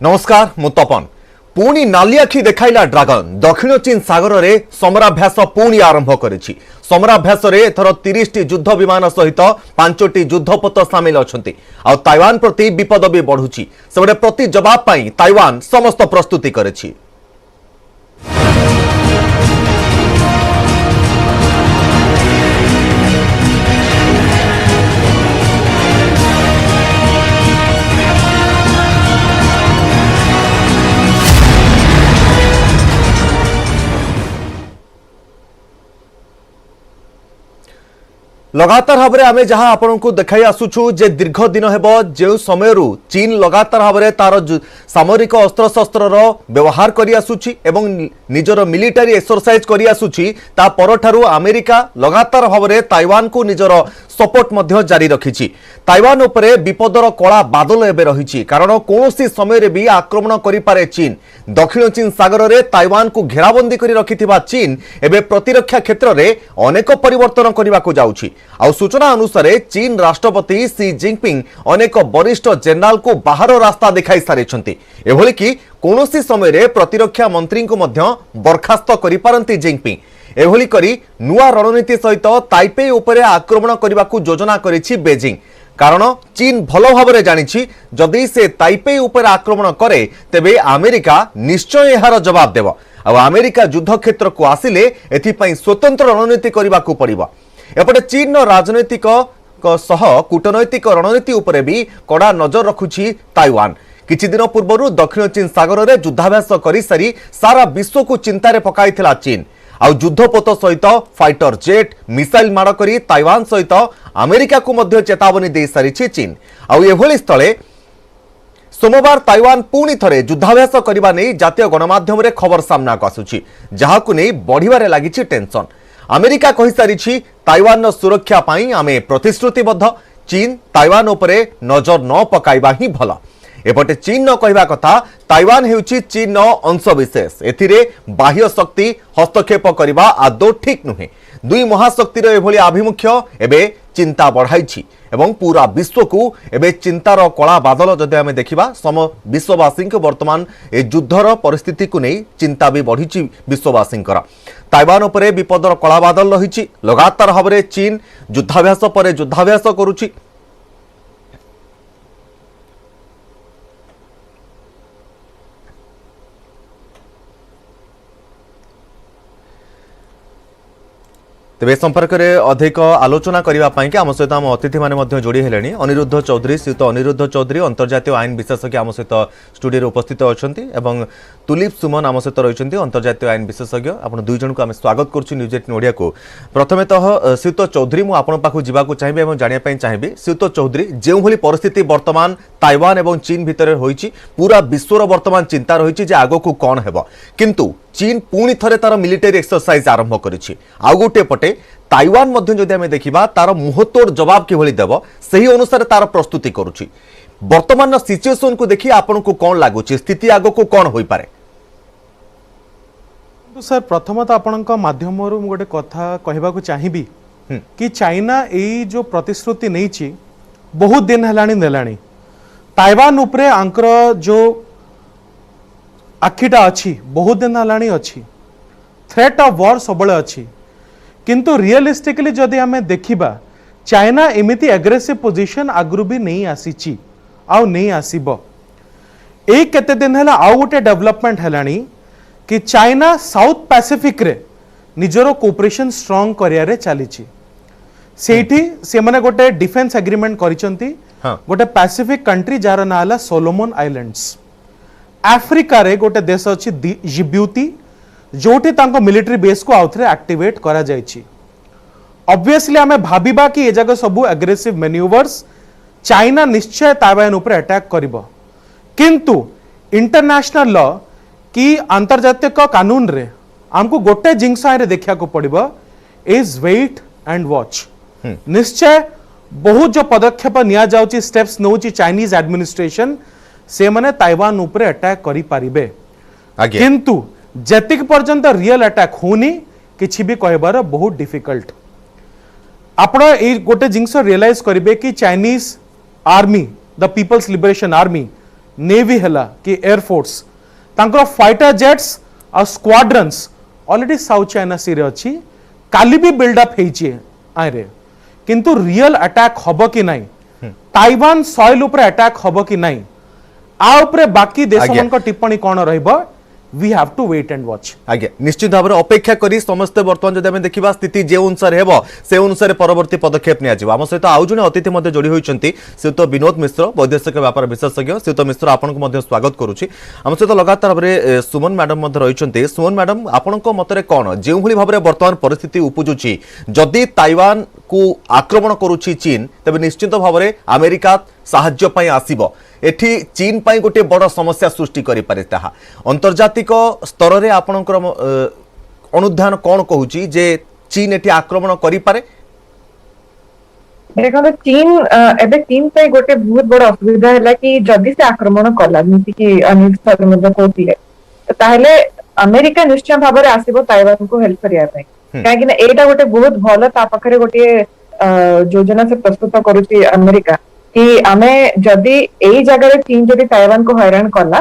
नमस्कार मु तपन पुणी नाली आखि देखाइला ड्रागन दक्षिण चीन सागर में समराभ्यास पुणी आरंभ करिछि। समराभ्यास रे एथर 30 टी युद्ध विमान सहित 5टी युद्धपोत सामिल अछंती। आ ताइवान प्रति विपद भी बढ़ुछि। सेबडे प्रति जवाब पाई ताइवान समस्त प्रस्तुति करिछि। लगातार भाव में आम जहां आपण को देखाई आसुछु जे दीर्घ दिन हेब जो समय चीन लगातार भाव में तार सामरिक अस्त्र शस्त्र व्यवहार करि आसुछि एवं निजर मिलिटारी एक्सरसाइज करि आसुछि। ता परठारु अमेरिका लगातार भाव में ताइवान को निजर सपोर्ट मध्य जारी रखिछि। ताइवान उपरे विपदर कला बादल एबे रहिछि कारण कोनोसी समय रे भी आक्रमण करि पारे चीन। दक्षिण चीन सागर रे ताइवान को घेराबंदी करि रखिथिबा चीन एबे प्रतिरक्षा क्षेत्र रे अनेक परिवर्तन करबा को जाउछि। आ सूचना अनुसार चीन राष्ट्रपति सी जिनपिंग अनेक वरिष्ठ जेनराल को बाहर रास्ता देखाई सारिछंती। एभली कि कोनोसी समय रे प्रतिरक्षा मंत्री को मध्य बरखास्त करि पारंती जिनपिंग। एभली करी नुआ रणनीति सहित ताइपे उपरे आक्रमण करने को योजना करिछि बेजिंग। कारण चीन भल भाव में जानिछि जदि से ताइपे उपरे आक्रमण करे तेबे अमेरिका निश्चय यार जवाब देव। आ अमेरिका युद्ध क्षेत्र को आसिले एथिपई स्वतंत्र रणनीति करने को पड़िबो। एपटे चीन राजनैतिक सह कूटनैतिक रणनीति उपरे भी कड़ा नजर रखुछि ताइवान। किछि दिन पूर्व दक्षिण चीन सागर में युद्धाभ्यास कर सारी सारा विश्व को चिंतार पकाइथिला चीन। आ युद्धपोत सहित फाइटर जेट मिसाइल माड़ करी ताइवान सहित अमेरिका को मध्य चेतावनी दे सारिछि चीन। आभली स्थले सोमवार ताइवान पुणी थरे युद्धाभ्यास करने नहीं जातीय गणमाध्यम रे खबर सामना को आसुछि जहाकु नहीं बढ़िबारे लागिछि टेंशन। अमेरिका कहि सारिछि ताइवान सुरक्षा पाई आमे प्रतिश्रुतिबद्ध। चीन ताइवान उपरे नजर न पकाइबा ही भला। एपटे चीन न कहवा कथा ताइवान हेउछि चीन अंशविशेष। एथिरे बाह्य शक्ति हस्तक्षेप करबा आदौ ठीक नुहे। दुई महाशक्तिर एभली आभिमुख्य एबे चिंता बढ़ाइछि एवं पूरा विश्व को एबे चिंतार कला बादल जदि आमे देखिबा सम विश्ववासी को वर्तमान ए युद्धर परिस्थिति को नहीं चिंता भी बढ़िछि विश्ववासी। ताइवान उपरे विपदर कला बादल रहिछि। लगातार भाव में चीन युद्धाभ्यास पर युद्धाभ्यास करुछि। तेज संपर्क में अधिक आलोचना करने आम सहित आम अतिथि मैंने जोड़ी हेले। अनिरुद्ध चौधरी श्रीयुत अनिरुद्ध चौधरी अंतर्जातीय आईन विशेषज्ञ आम सहित स्टूडियो उपस्थित अच्छा। तुलीप सुमन आम सहित रही अंतर्जातीय आईन विशेषज्ञ। आप दुई जन को आम स्वागत करुँ न्यूज 18 ओडिया को। प्रथमेतः श्रीयुत चौधरी मुझे आपण पाखु जावाक चाहिए और जानापी चाहिए श्रीयुत चौधरी जो भली परिस्थिति वर्तमान ताइवान और चीन भितर होइछि पूरा विश्वर वर्तमान चिंता रही आग को कौन हेब किंतु चीन पुणी थरे तार मिलिटरी एक्सरसाइज आरंभ करिछि। आउ गोटे पटे ताइवान मध्य जदि आमे देखिबा तार मुहतोड़ जवाब किभली देव सही अनुसार तार प्रस्तुति करुछि। वर्तमान सिचुएशन को देखि आपन को कौन लागुछि स्थिति आग को कौन होई पारे? तो सर प्रथमत आपनक माध्यम गोटे कथा कहबा को चाहिबी कि चाइना एई जो प्रतिश्रुति नैछि बहुत दिन हेलानी नेलानी ताइवान उपरे आंकर जो आखिटा अच्छी बहुत दिन हेलानी अच्छी थ्रेट ऑफ वॉर सबले अच्छी किंतु रियलिस्टिकली जदि आमे देखिबा चाइना एमिति एग्रेसिव पोजीशन आगु भी नहीं आसीची आउ नहीं आसीबो। एक केते दिन हैला आउ गोटे डेवलपमेंट हेलानी कि चाइना साउथ पैसिफिक रे निजरो कोऑपरेशन स्ट्रांग करियारे चलीची। सेठी से माने गोटे डिफेंस एग्रीमेंट करिसंती गोटे पैसिफिक कंट्री जार ना हला सोलोमन आइलैंड्स। आफ्रिका रे गोटे देश अछि जिब्यूटी जोठी तांको मिलिटरी बेस को आउथरे एक्टिवेट करा जायछि। ऑब्वियसली हमें भाबिबा कि ए जगह सबु एग्रेसिव मैन्यूवर्स चाइना निश्चय ताइवान ऊपर अटैक करिबो किंतु इंटरनेशनल लॉ की अंतर्जातीय कानून रे हमको गोटे जिंस रे देखिया को पड़िबो इज वेट एंड वॉच। निश्चय बहुत जो पदक्षेप निया जाउची स्टेप्स नउची चाइनीज एडमिनिस्ट्रेशन से माने ताइवान ऊपर अटैक करि पारिबे किंतु जतिक पर्यंत रियल अटैक होनी किछि भी कहबार बहुत डिफिकल्ट। आपण गोटे जिंस रियलाइज करिबे कि Chinese army the people's liberation army navy हला कि एयरफोर्स तांकर फाइटर जेट्स और squadrons already south China sea रे अछि काली भी बिल्डअप हेछि आरे किंतु रियल अटैक हबो कि नहीं ताइवान सॉइल ऊपर अटैक हबो कि नहीं आ ऊपर बाकी देश मन को टिप्पणी कोन रहइबो we have to wait and watch आज्ञा निश्चित भाव में अपेक्षा करी समस्त बर्तमान जब देखा स्थिति जे अनुसार हेबो से अनुसार परवर्ती पदक्षेप नियाजिबो आम सहित आउ जने अतिथि मध्ये जोड़ी होइचंती श्रीयुत विनोद मिश्र वैदेशिक व्यापार विशेषज्ञ श्रीयुत मिश्र आपनको मध्ये स्वागत करूची आम सहित लगातार भाव में सुमन मैडम मध्ये रहिचंती सुमन मैडम आपनको मतरे कोन जे भली भाव में वर्तमान परिस्थिति उपजुची जदि ताइवान को आक्रमण करूची चीन तबे निश्चित भाव में अमेरिका साहाय्य पई आसीबो एठी चीन पाई गोटे बड़ समस्या सृष्टि करि पारे ताहा अंतर्जातिक स्तर रे आपनकर अनुध्यान कोन कहूची जे चीन एठी आक्रमण करि पारे देखो चीन एबे चीन पे गोटे बहुत बड़ असुविधा है कि जदि से आक्रमण कला जमी कि अनिल सर मतलब कहते ताहले अमेरिका निश्चय भाव में आसीबो ताइवान को हेल्प करिया पई काहे कि एटा गोटे बहुत भलो ता पखरे गोटे योजना से प्रस्तुत करूची अमेरिका कि आमे जदि एई जगह चीन जदि ताइवान को हैरान कला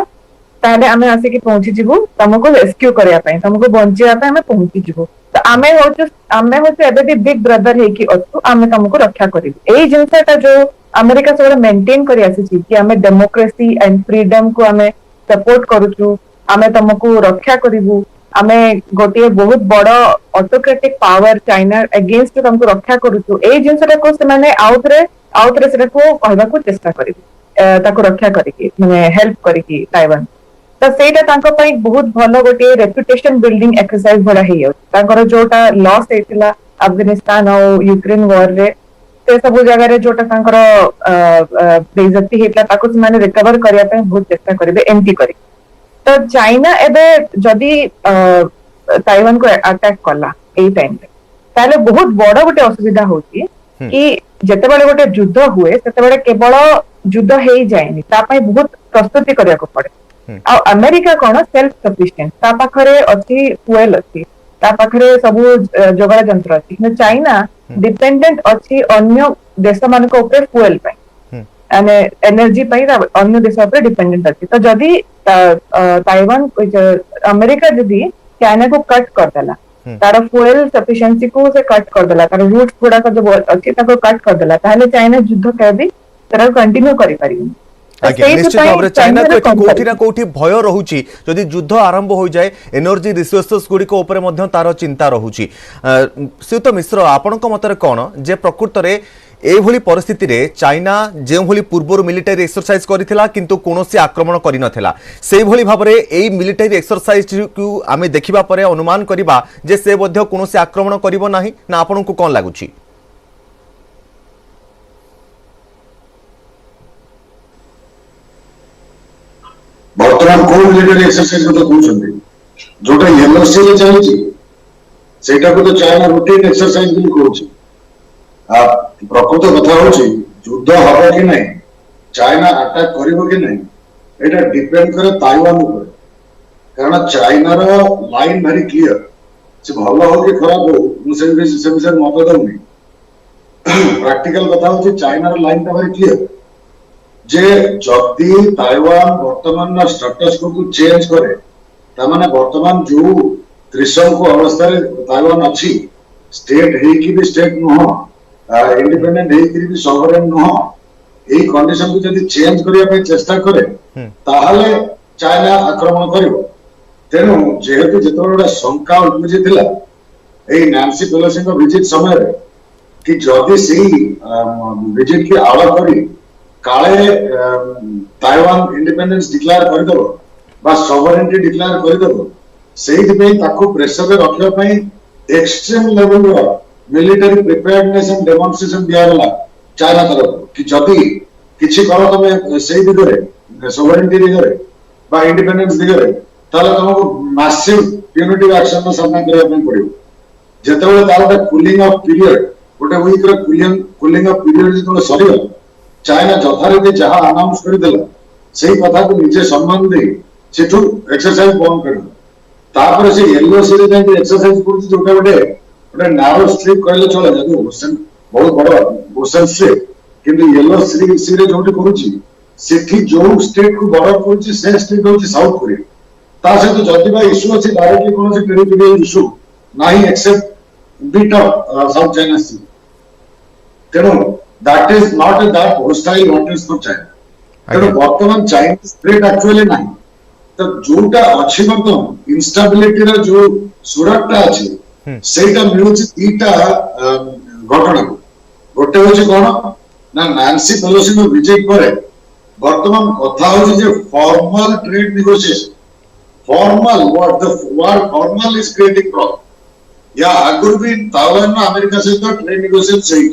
ताहले आमे आसे कि पहुंची जिवु तुमको रेस्क्यू करिया पई तुमको बंचिया पई आमे पहुंची जिवु तो आमे होचे एबे भी बिग ब्रदर हे कि अछु आमे तुमको रक्षा करिबु एई जिंसटा जो अमेरिका सब मेंटेन करि आसी कि आमे डेमोक्रेसी एंड फ्रीडम को आमे सपोर्ट करूछु आमे तुमको रक्षा करिबु आमे गोटे बहुत बड़ ऑटोक्रेटिक पावर चाइना अगेंस्ट तुमको रक्षा करूछु एई जिंसटा को से माने आउथरे से को कहबा को चेष्टा करिबु ताको रक्षा करिकि माने हेल्प करिकि ताइवान तो सेटा तांको पई बहुत भलो गोटे रेपुटेशन बिल्डिंग एक्सरसाइज बडा हेय तांकर जोटा लॉस हेतिला अफगानिस्तान और यूक्रेन वॉर रे से सब जगह रे जोटा तांकर बेइज्जती हेतला ताको माने रिकवर करिया पई बहुत चेष्टा करिवे एंटी करि तो चाइना एबे जदी ताइवान को अटैक कला एई टाइम रे ताले बहुत बड़ गोटे असुविधा होची कि जेतेबेले गोटे युद्ध हुए सेतेबेले केवल युद्ध हेई जायनी ता पई बहुत प्रस्तुति करिया को पड़े आ अमेरिका कोन सेल्फ सफिशिएंट ता पाखरे अछि फ्यूएल अछि ता पाखरे सब जोगाड़ यंत्र अछि कि चाइना डिपेंडेंट अछि अन्य देश मान को ऊपर फ्यूएल पई अने एनर्जी पई अन्य देश ऊपर डिपेंडेंट अछि तो जदी ताइवान अमेरिका जदी चाइना को कट कर देला तार फ्यूएल सफिशिएंसी को से कट कर देला तार रूट्स गुडा का जो अछि ताको कट कर देला ताले चाइना युद्ध केबी तार कंटिन्यू करि परिबो निश्चित भाव में चाइना को कोठी ना कोठी भय रहुची जदि युद्ध आरंभ हो जाए एनर्जी रिसोर्सेस गुडी को ऊपर मध्य तार चिंता रहुची श्रीयुत मिश्र आपनक मतरे कोन जे प्रकृत रे ए भली परिस्थिति रे चाइना जे भली पूर्व मिलिटरी एक्सरसाइज करिथिला किंतु कोनोसी आक्रमण करि नथिला सेही भली भाव रे एई मिलिटरी एक्सरसाइज को आमे देखिबा परे अनुमान करिबा जे से मध्य कोनोसी आक्रमण करिवो नाही ना आपनक कोन लागुची बर्तमान कोन मिलिटरी एक्सरसाइज को कहउछन्ती जोटा येलो सी रे चलछि सेटा को तो चाइना रूटीन एक्सरसाइज भी कहउछि आ प्रकृत कथा होछि युद्ध हबो कि नहीं चाइना अटैक करिवो कि नहीं एटा डिपेंड करे ताइवान ऊपर कारण चाइना रो लाइन वेरी क्लियर से भलो हो कि खराब हो मुसे विषय मत दउनी प्रैक्टिकल कथा होछि चाइना रो लाइन ता वेरी क्लियर जे जदि ताइवान वर्तमान स्टेटस को चेंज करे तामाने वर्तमान जो त्रिशंकु अवस्था रे ताइवान अछि स्टेट हे कि भी स्टेट नो इंडिपेंडेंट हे कि भी सॉवरेन नो एई कंडीशन को जदि चेंज करिया पे चेष्टा करे ताहाले चाइना आक्रमण करिवो तेनु जेहेतु जेतोरा शंका उपजि थिला एई नैन्सी पेलोसी को विजिट समय रे कि जदि सेही विजिट की आड़ करी काले ताइवान इंडिपेंडेंस डिक्लेयर कर दो बा सॉवरेनिटी डिक्लेयर कर दो सेही पे ताको प्रेशर रे रखिया पई एक्सट्रीम लेवल रो मिलिटरी प्रिपेयर्डनेस एंड डेमोन्स्ट्रेशन दिया गला चाइना तरफ कि जदी किछि करो तमे सेही दिगरे सॉवरेनिटी दिगरे बा इंडिपेंडेंस दिगरे ताले तुमको मैसिव प्यूनिटिव एक्शन में सामना करिया पई पड़ियो जेतेबेले तार कूलिंग ऑफ पीरियड गोटे वीक रे कूलिंग ऑफ पीरियड जेतेबेले सरियो चाइना जथारीति जहाँ अनाउंस कर देला सही कथा को निजे सम्मान दे सेठू एक्सरसाइज बंद कर तापर से येलो सी रे जे एक्सरसाइज करछि जोटा गोटे नारो स्ट्रिप कहले चले जदि ओशन बहुत बड़ ओशन स्ट्रिप किंतु येलो सी रे जोटी करूछि सेठी जो स्टेट को बॉर्डर करूची से स्टेट होची साउथ कोरिया ता सहित जदि बा इश्यू अछि डायरेक्टली कोन से टेरिटोरियल इश्यू नाही except bit of South China Sea तेणु that is not that hostile waters for China तेणु वर्तमान चाइनीज थ्रेट एक्चुअली नाही तो जोटा अछि वर्तमान इंस्टेबिलिटी रा जो सुरक्षा अछि सेटा मिलुछि दीटा घटना गोटे होछि कोन ना नांसी पेलोसी नो विजय करे वर्तमान कथा होछि जे formal trade negotiation formal what the word formal is creating problem या आगुर भी ताइवान अमेरिका से तो ट्रेड नेगोशिएशन सही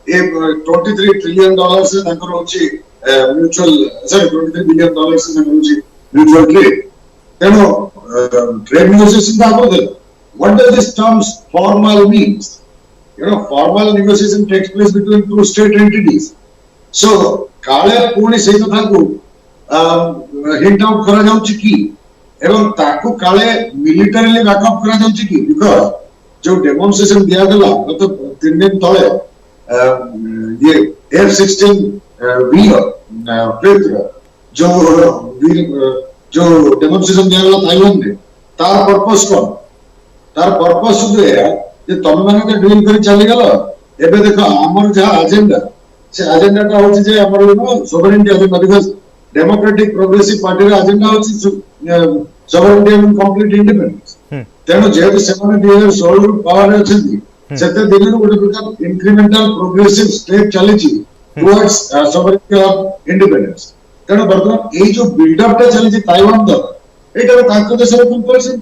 ए $23 ट्रिलियन से तंकर होछि म्यूचुअल सॉरी $23 बिलियन से तंकर होछि म्यूचुअल ट्रेड तेनो ट्रेड नेगोशिएशन दा को दे what does this terms formal means formal negotiation takes place between two state entities so काले पुणी से कथा को हिंट आउट करा जाउची की एवं ताकू काले मिलिटरीली बैकअप करा जाउची की बिकॉज़ जो डेमोन्स्ट्रेशन दिया गला तो 3 दिन तले ये F-16 V जो डेमोन्स्ट्रेशन दिया गला ताइवान ने तार पर्पस कोन तार पर्पस सुदे जे तुम माने के डील करी चली गलो एबे देखो हमर जा एजेंडा से एजेंडा का होची जे हमर sovereignty agenda because democratic progressive party रा एजेंडा होची सोवरेनिटी एंड कंप्लीट इंडिपेंडेंस तेनो जे सेमाने 2016 रु पावर रे अछंती सेते दिल्ली गोटे प्रकार इंक्रीमेंटल प्रोग्रेसिव स्टेप चलीची टुवर्ड्स सोवरेनिटी ऑफ इंडिपेंडेंस तेनो वर्तमान ए जो बिल्डअप टा चलीची ताइवान द एटा ताको देश रे कंपल्सन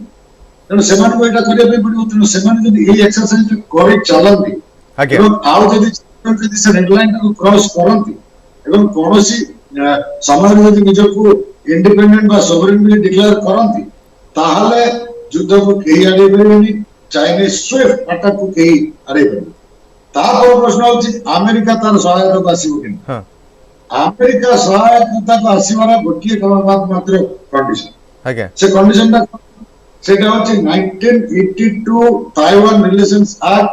तेणु सेमान को एटा करिया पे पड़ियो तेणु सेमान जदी ए एक्सरसाइज करे चलंती एवं आउ जदी से रेड लाइन को क्रॉस करंती एवं कोनोसी समय रे जदी निज को इंडिपेंडेंट बा सोवरेन भी डिक्लेयर करंती ताहले युद्ध को केही आडे परबेनी चाइनीज स्विफ्ट अटैक को केही आडे परबेनी तापर प्रश्न होची अमेरिका तार सहायता को आसीबो कि हां अमेरिका सहायता को आसीबार गोटिए बात मात्र कंडीशन आगे से कंडीशन ता सेटा होची 1982 ताइवान रिलेशंस एक्ट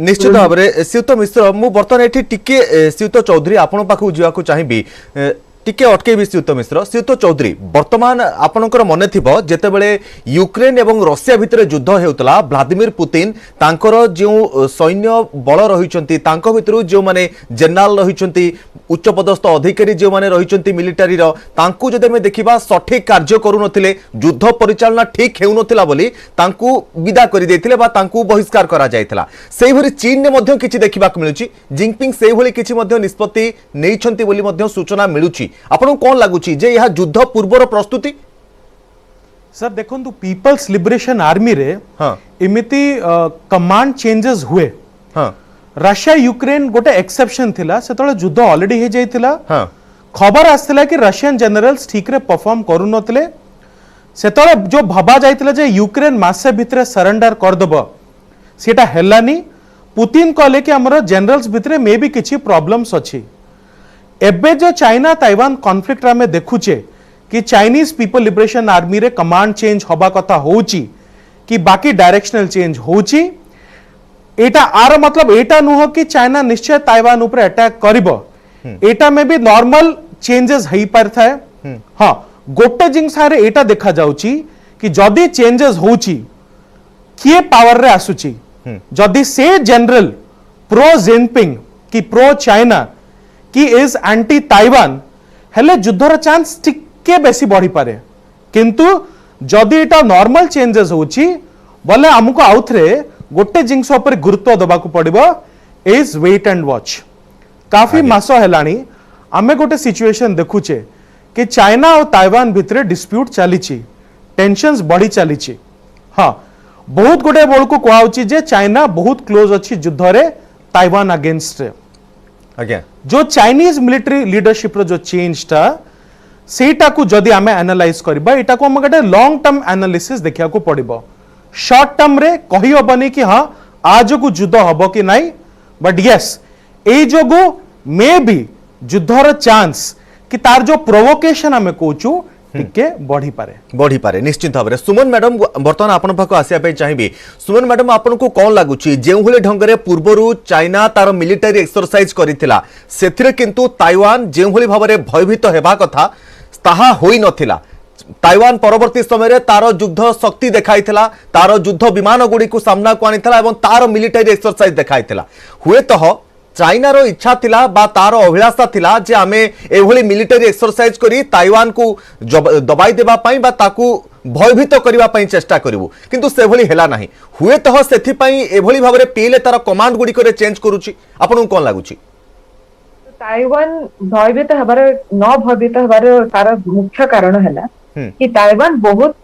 निश्चित भाव में श्रीयुत मिश्र मु बर्तमान एठी टिके श्रीयुत चौधरी आपण पाखु जिवा को चाहिबी टिके अटकेबी श्रीयुत मिश्र श्रीयुत चौधरी बर्तमान आपणकर मन थिबो जेतेबेले यूक्रेन एवं रशिया भितर युद्ध हेउतला व्लादिमीर पुतिन तांकर जो सैन्य बल रहिचंती तांको भितरु जो माने जनरल रहिचंती उच्च पदस्थ अधिकारी जो माने रहिचंती मिलिटरी रो तांकु जदे में देखिबा सठिक कार्य करू नथिले युद्ध परिचालना ठीक हेउ नथिला बोली तांकु विदा करि देथिले बा तांकु बहिष्कार करा जायथिला सेहि भरी चीन ने मध्य किछि देखिबा मिलुची जिंगपिंग सेहि भली किछि मध्य निष्पत्ति नेइछंती बोली मध्य सूचना मिलुची आपन कोन लागुची जे यह युद्ध पूर्वर प्रस्तुति सर देखंतु पीपल्स लिबरेशन आर्मी रे हां इमिति कमांड चेंजेस हुए हां रशिया यूक्रेन गोटे एक्सेप्शन थिला सेतळे युद्ध ऑलरेडी हे जायतिला हां खबर आस्थिला कि रशियन जनरल्स ठीक रे परफॉर्म करू नतले सेतळे जो भाबा जायतिला जे यूक्रेन मासे भितरे सरेंडर कर दबो सेटा हेलानी पुतिन कहले कि हमर जनरल्स भितरे मे भी किछि प्रॉब्लम्स अछि एबे जो चाइना ताइवान कॉन्फ्लिक्ट रा में देखुचे कि चाइनीज पीपल लिबरेशन आर्मी रे कमांड चेंज होबा कथा होउची कि बाकी डायरेक्शनल चेंज होउची एटा आर मतलब एटा नुह कि चाइना निश्चय ताइवान ऊपर अटैक करिबो एटा में भी नॉर्मल चेंजेस हई परथा है हां गोटे जिंस रे एटा देखा जाउची कि जदी चेंजेस होउची किए पावर रे आसुची जदी से जनरल प्रो जिनपिंग कि प्रो चाइना कि इज एंटी ताइवान हेले युद्धर चांस टिके बेसी बढ़ी पारे किंतु जदि एटा नॉर्मल चेंजेस होची बोले हमको आउथरे गोटे जिंस ऊपर गुरुत्व दबाकू पड़िबो इज वेट एंड वॉच काफी मासो हेलानी आमे गोटे सिचुएशन देखुचे कि चाइना और ताइवान भितरे डिस्प्यूट चलीची टेंशंस बढ़ी चलीची हां बहुत गोटे बोल को कहउची जे चाइना बहुत क्लोज अछि युद्ध रे ताइवान अगेंस्ट रे जो चाइनीज मिलिटरी लीडरशिप रो जो चेंज टा सेटा को जदी आमे एनालाइज करबा एटा को हम गटे लॉन्ग टर्म एनालिसिस देखिया को पड़िबो शॉर्ट टर्म रे कहि होबनी कि हां आज को युद्ध हबो कि नाही बट यस ए जोगो मे बी युद्धर चांस कि तार जो प्रोवोकेशन हमें कहूचु टिके बढ़ी पारे बढ़ी पारे निश्चित भाव में। सुमन मैडम बर्तमान आपण पाखु आसिया चाहिए। सुमन मैडम आपन को कौन लगुच जो भली ढंग से पूर्वर चाइना तार मिलिटारी एक्सरसाइज करथिला सेथिरे किंतु ताइवान जो भली भाव में भयभीत हेबा कथा ताहा होई नथिला। ताइवान परवर्ती समय तार युद्ध शक्ति देखाइथिला, तार युद्ध विमान गुड़ी को सामना को आनिथिला एवं तार मिलिटारी एक्सरसाइज देखाइथिला। हुए तो चाइनार इच्छा थिला बा तार अभिलाषा थिला जे आमे एभली मिलिटारी एक्सरसाइज करी ताइवान को दबाई देबा पई बा ताकू भयभीत करबा पई चेष्टा करिवु, किंतु सेभली हेला नाही। हुए तो सेथि पई एभली भाबरे पीले तार कमांड गुडी करे चेंज करूची। आपन कोन लागुची? ताइवान भयभीत हबार न भयभीत हबार तार मुख्य कारण हैला कि ताइवान बहुत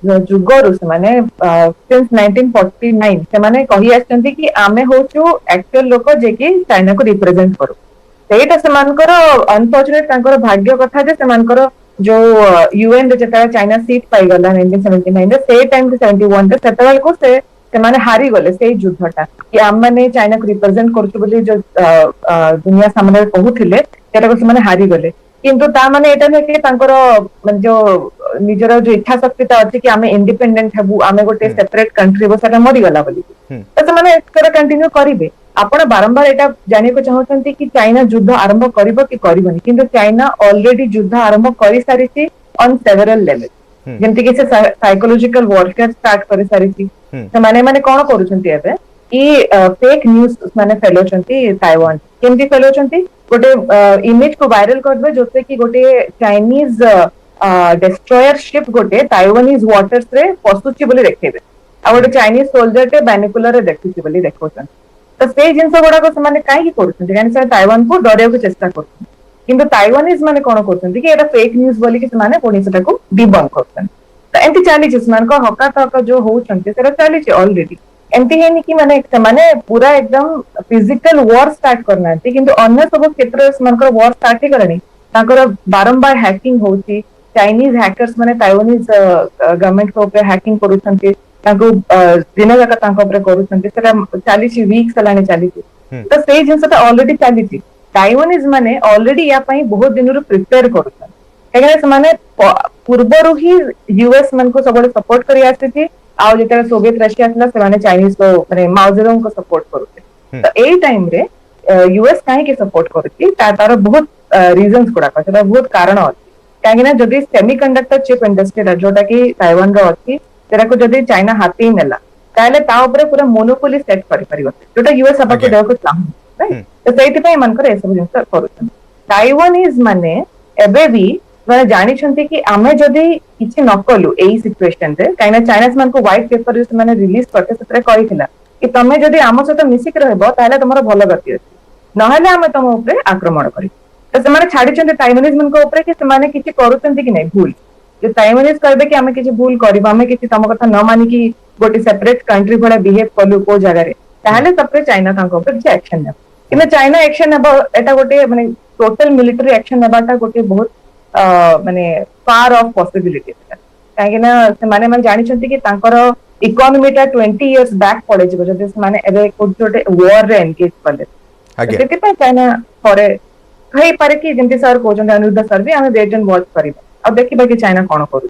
जुगरु से माने सिंस 1949 से माने कहि आछंती कि आमे होचु एक्चुअल लोक जे कि चाइना को रिप्रेजेंट करू। सेटा से मानकर अनफॉर्चुनेट तांकर भाग्य कथा जे से मानकर जो यूएन रे जेता चाइना सीट पाई गला 1979 रे से टाइम 71 रे सेतवाल को से माने हारी गले से युद्धटा कि आम माने चाइना को रिप्रेजेंट करछु बोली जो दुनिया सामने कहूथिले सेटा को से माने हारी गले। किंतु ता माने एटा नै कि तांकर माने जो निजर जो इच्छा शक्तिता अछि कि आमे इंडिपेंडेंट हेबु आमे गोटे सेपरेट कंट्री बो सेटा मरि गला बोली त से माने एकर कंटिन्यू करिवे। आपण बारंबार एटा जानि को चाहउछन्ती कि चाइना युद्ध आरंभ करिवो कि करिवनी, किंतु चाइना ऑलरेडी युद्ध आरंभ करि सारिछि ऑन सेवरल लेवल। जेंति कि से साइकोलॉजिकल वॉरफेयर स्टार्ट करि सारिछि। त माने कोन करूछन्ती एबे कि फेक न्यूज माने फैलोछन्ती ताइवान केमती फैलोछन्ती गोटे इमेज को वायरल करबे जोते कि गोटे चाइनीज डिस्ट्रॉयर शिप गोटे ताइवानीज वाटर्स रे पसुची बोली देखेबे आ गोटे चाइनीज सोल्जर टे बाइनोकुलर रे देखुची बोली देखौछन। तो से जिंस गुडा को माने काहे करूछन्ती काहे से ताइवान को डरेको चेष्टा करछन, किंतु ताइवानीज माने कोन करछन्ती कि एटा फेक न्यूज बोली कि माने पुणी सेटा को डिबंक करछन। तो एंती चाली छिस मान को हका तक जो होउछन्ती सेटा चाली छि ऑलरेडी। एमती है कि माने पूरा एकदम फिजिकल वॉर स्टार्ट करना है, किंतु अन्य सब क्षेत्र में वॉर स्टार्ट ही करनी बारंबार हैकिंग होची। चाइनीज हैकर्स माने ताइवानीज गवर्नमेंट को ऊपर हैकिंग करूछन्ती दिन जाक करूछन्ती सेटा चाली छि वीक्स लाने चाली छि। तो से जिंसटा ऑलरेडी चाली छि। ताइवानीज माने ऑलरेडी या पई बहुत दिन रो प्रिपेयर करूछन काहे से माने पूर्वरु ही यूएस मन को सबले सपोर्ट करी आसी छि। आ जेता सोवियत रशिया थला से माने चाइनीज को माने माओ जेडोंग को सपोर्ट करूथे। तो एई टाइम रे यूएस काहे के सपोर्ट करूथि तार बहुत रीजंस गुडा का सेटा बहुत कारण अछि। काहे ना जदी सेमीकंडक्टर चिप इंडस्ट्री जोटा कि ताइवान रो अछि तेरा को जदी चाइना हाथी नेला ताले ता ऊपर पूरा मोनोपोली सेट करि परिबो जोटा यूएस अब के देखो चाहू राइट। तो सेति पई मन करे सब जिंस करूछन। ताइवानीज माने एबे भी माने जानि छन्ती कि आमे जदी किछि न कलु एई सिचुएशन रे काइना चाइनास मान को व्हाइट पेपर जो माने रिलीज करते सेतरे कहिथिला कि तमे जदी आम सहित मिसिक रहबो ताले तमरो भलो गति अछि नहले आमे तम ऊपर आक्रमण करी। तो से माने छाडी छन्ते ताइवानीज मन को ऊपर कि से माने किछि करूछन्ती कि नै भूल जो ताइवानीज करबे कि आमे किछि भूल करबा आमे किछि तम कथा न मानि कि गोटे सेपरेट कंट्री भले बिहेव कलु को जगह रे ताले सबरे चाइना तांको ऊपर किछि एक्शन ने कि चाइना एक्शन नेबो एटा गोटे माने टोटल मिलिटरी एक्शन नेबाटा गोटे बहुत माने फार ऑफ पॉसिबिलिटी काहे ना से माने जानि छन्ती कि तांकर इकोनॉमीटा 20 इयर्स बैक पड़े जब जदि से माने एबे कोटे वॉर रे एंगेज करले सेति पे चाइना करे कहि पारे कि जेंति सर कोजन अनुरुद्ध सर भी हमें वेट एंड वॉच करिबा अब देखिबा कि चाइना कोन करू।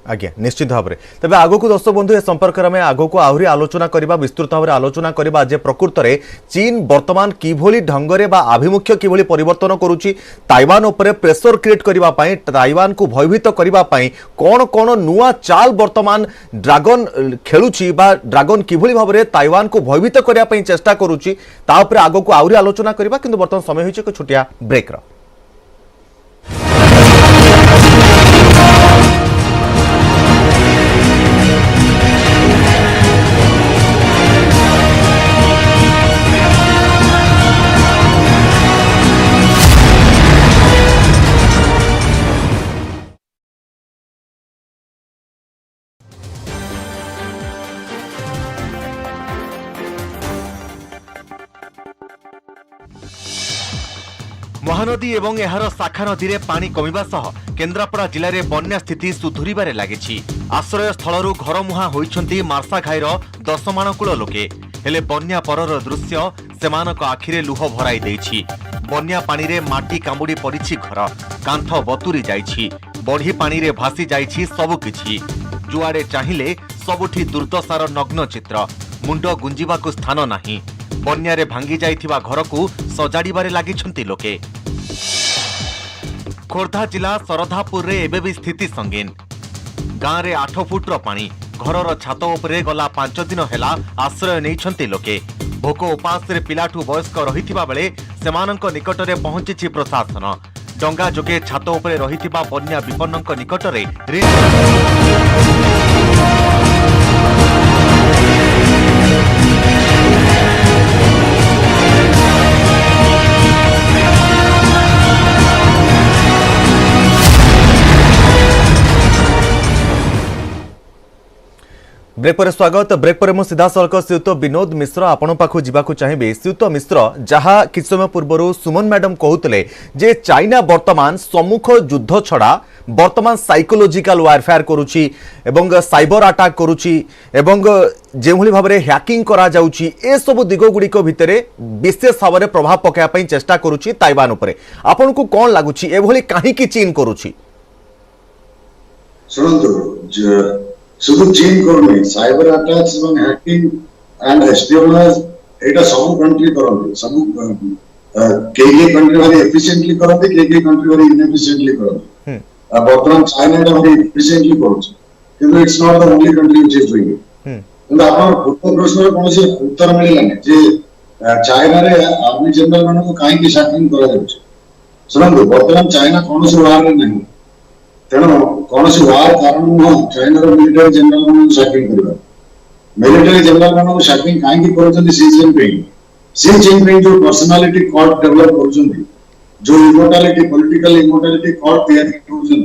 आज्ञा निश्चित भाव में तेज आग को दर्शक बंधु ए संपर्क में आग को आहरी आलोचना करबा विस्तृत भाव में आलोचना करबा जे प्रकृत में चीन वर्तमान किभली ढंगरे बा आभिमुख्य किभली परिवर्तन करुची ताइवान उपरे प्रेशर क्रिएट करबा पई ताइवान को भयभीत करबा पई कोन कोन नुआ चाल वर्तमान ड्रैगन खेलुची बा ड्रैगन किभली भाव में ताइवान को भयभीत करबा पई चेष्टा करुची ता उपरे आग को आहरी आलोचना करबा किंतु वर्तमान समय होइछ एक छोटिया ब्रेक रा। महानदी एवं एहार शाखा नदी में पानी कमिबा सह केन्द्रापड़ा जिले में बन्या स्थिति सुधुरिबारे लागिछि। आश्रय स्थलरू घर मुहां होइछन्ति मार्सा घाईर 10 माणकुल लोके हेले बन्या परर दृश्य सेमानक आखिरे लुह भराई देइछि। बन्या पानी रे माटी कामुड़ी पड़िछि घर कांथ बतुरी जाइछि बढ़ी पानी रे भासी जाइछि सब किछि जुआड़े चाहिए सबुठी दुर्दशार नग्न चित्र मुंड गुंजिबाकू स्थान नाही बन्यारे भांगी जाइथिबा घरकू सजाड़िबारे लागिछंती लोके। खोर्धा जिला सरधापुर रे एबे भी स्थिति संगीन गाँव रे 8 फुट्र पानी घरर छात उपरे गला 5 दिन हेला आश्रय नैछंती लोके। भोक उपास रे पिलाठू वयस्क रहिथिबा बेले सेमानंक निकटरे पहुंचिछि प्रशासन डंगा जोगे छात उपरे रहिथिबा बन्या विपन्नंक निकटरे ब्रेक पर स्वागत। ब्रेक पर मु सीधा सड़क श्रीयुत विनोद मिश्र आपण पाखु जीवाकू चाहिए। श्रीयुत मिश्र जहाँ कि समय पूर्व सुमन मैडम कहते जे चाइना वर्तमान सम्मुख युद्ध छड़ा वर्तमान साइकोलोजिकल वारफेयर करुची एवं साइबर अटैक करुची एवं जेभली भाव में हैकिंग करा जाउची ए सब दिग गुड़िक भितर विशेष भाव में प्रभाव पकाइबा चेष्टा करुची ताइवान उपरे आपन को कौन लगुची एभली काहेकि चीन करुची? सुनंतु शुद्ध चीन करनी साइबर अटैक्स एवं हैकिंग एंड एस्पियोनेज एटा सब कंट्री करନ୍ତି सब केके कंट्री वाले एफिशिएंटली करନ୍ତି केके कंट्री वाले इनएफिशिएंटली करନ୍ତି वर्तमान चाइना टा वाले एफिशिएंटली करछ किंतु it's not the only country which is doing it. किंतु आपण पूर्ण प्रश्न रे कोनसे उत्तर मिललानी जे चाइना रे आर्मी जनरल मानको को काहे की हैकिंग करा जाउछ। सुनंतु वर्तमान चाइना कोनसे वार रे नहीं तेणु कौन सी वार कारण नुह चाइना मिलिटरी जनरल मान शैकिंग करबा मिलिटरी जनरल मान शैकिंग काहे करूछन सी जिनपिंग जो पर्सनालिटी कॉर्ड डेवलप करूछन जो इमोर्टालिटी पॉलिटिकल इमोर्टालिटी कॉर्ड तैयारी करूछन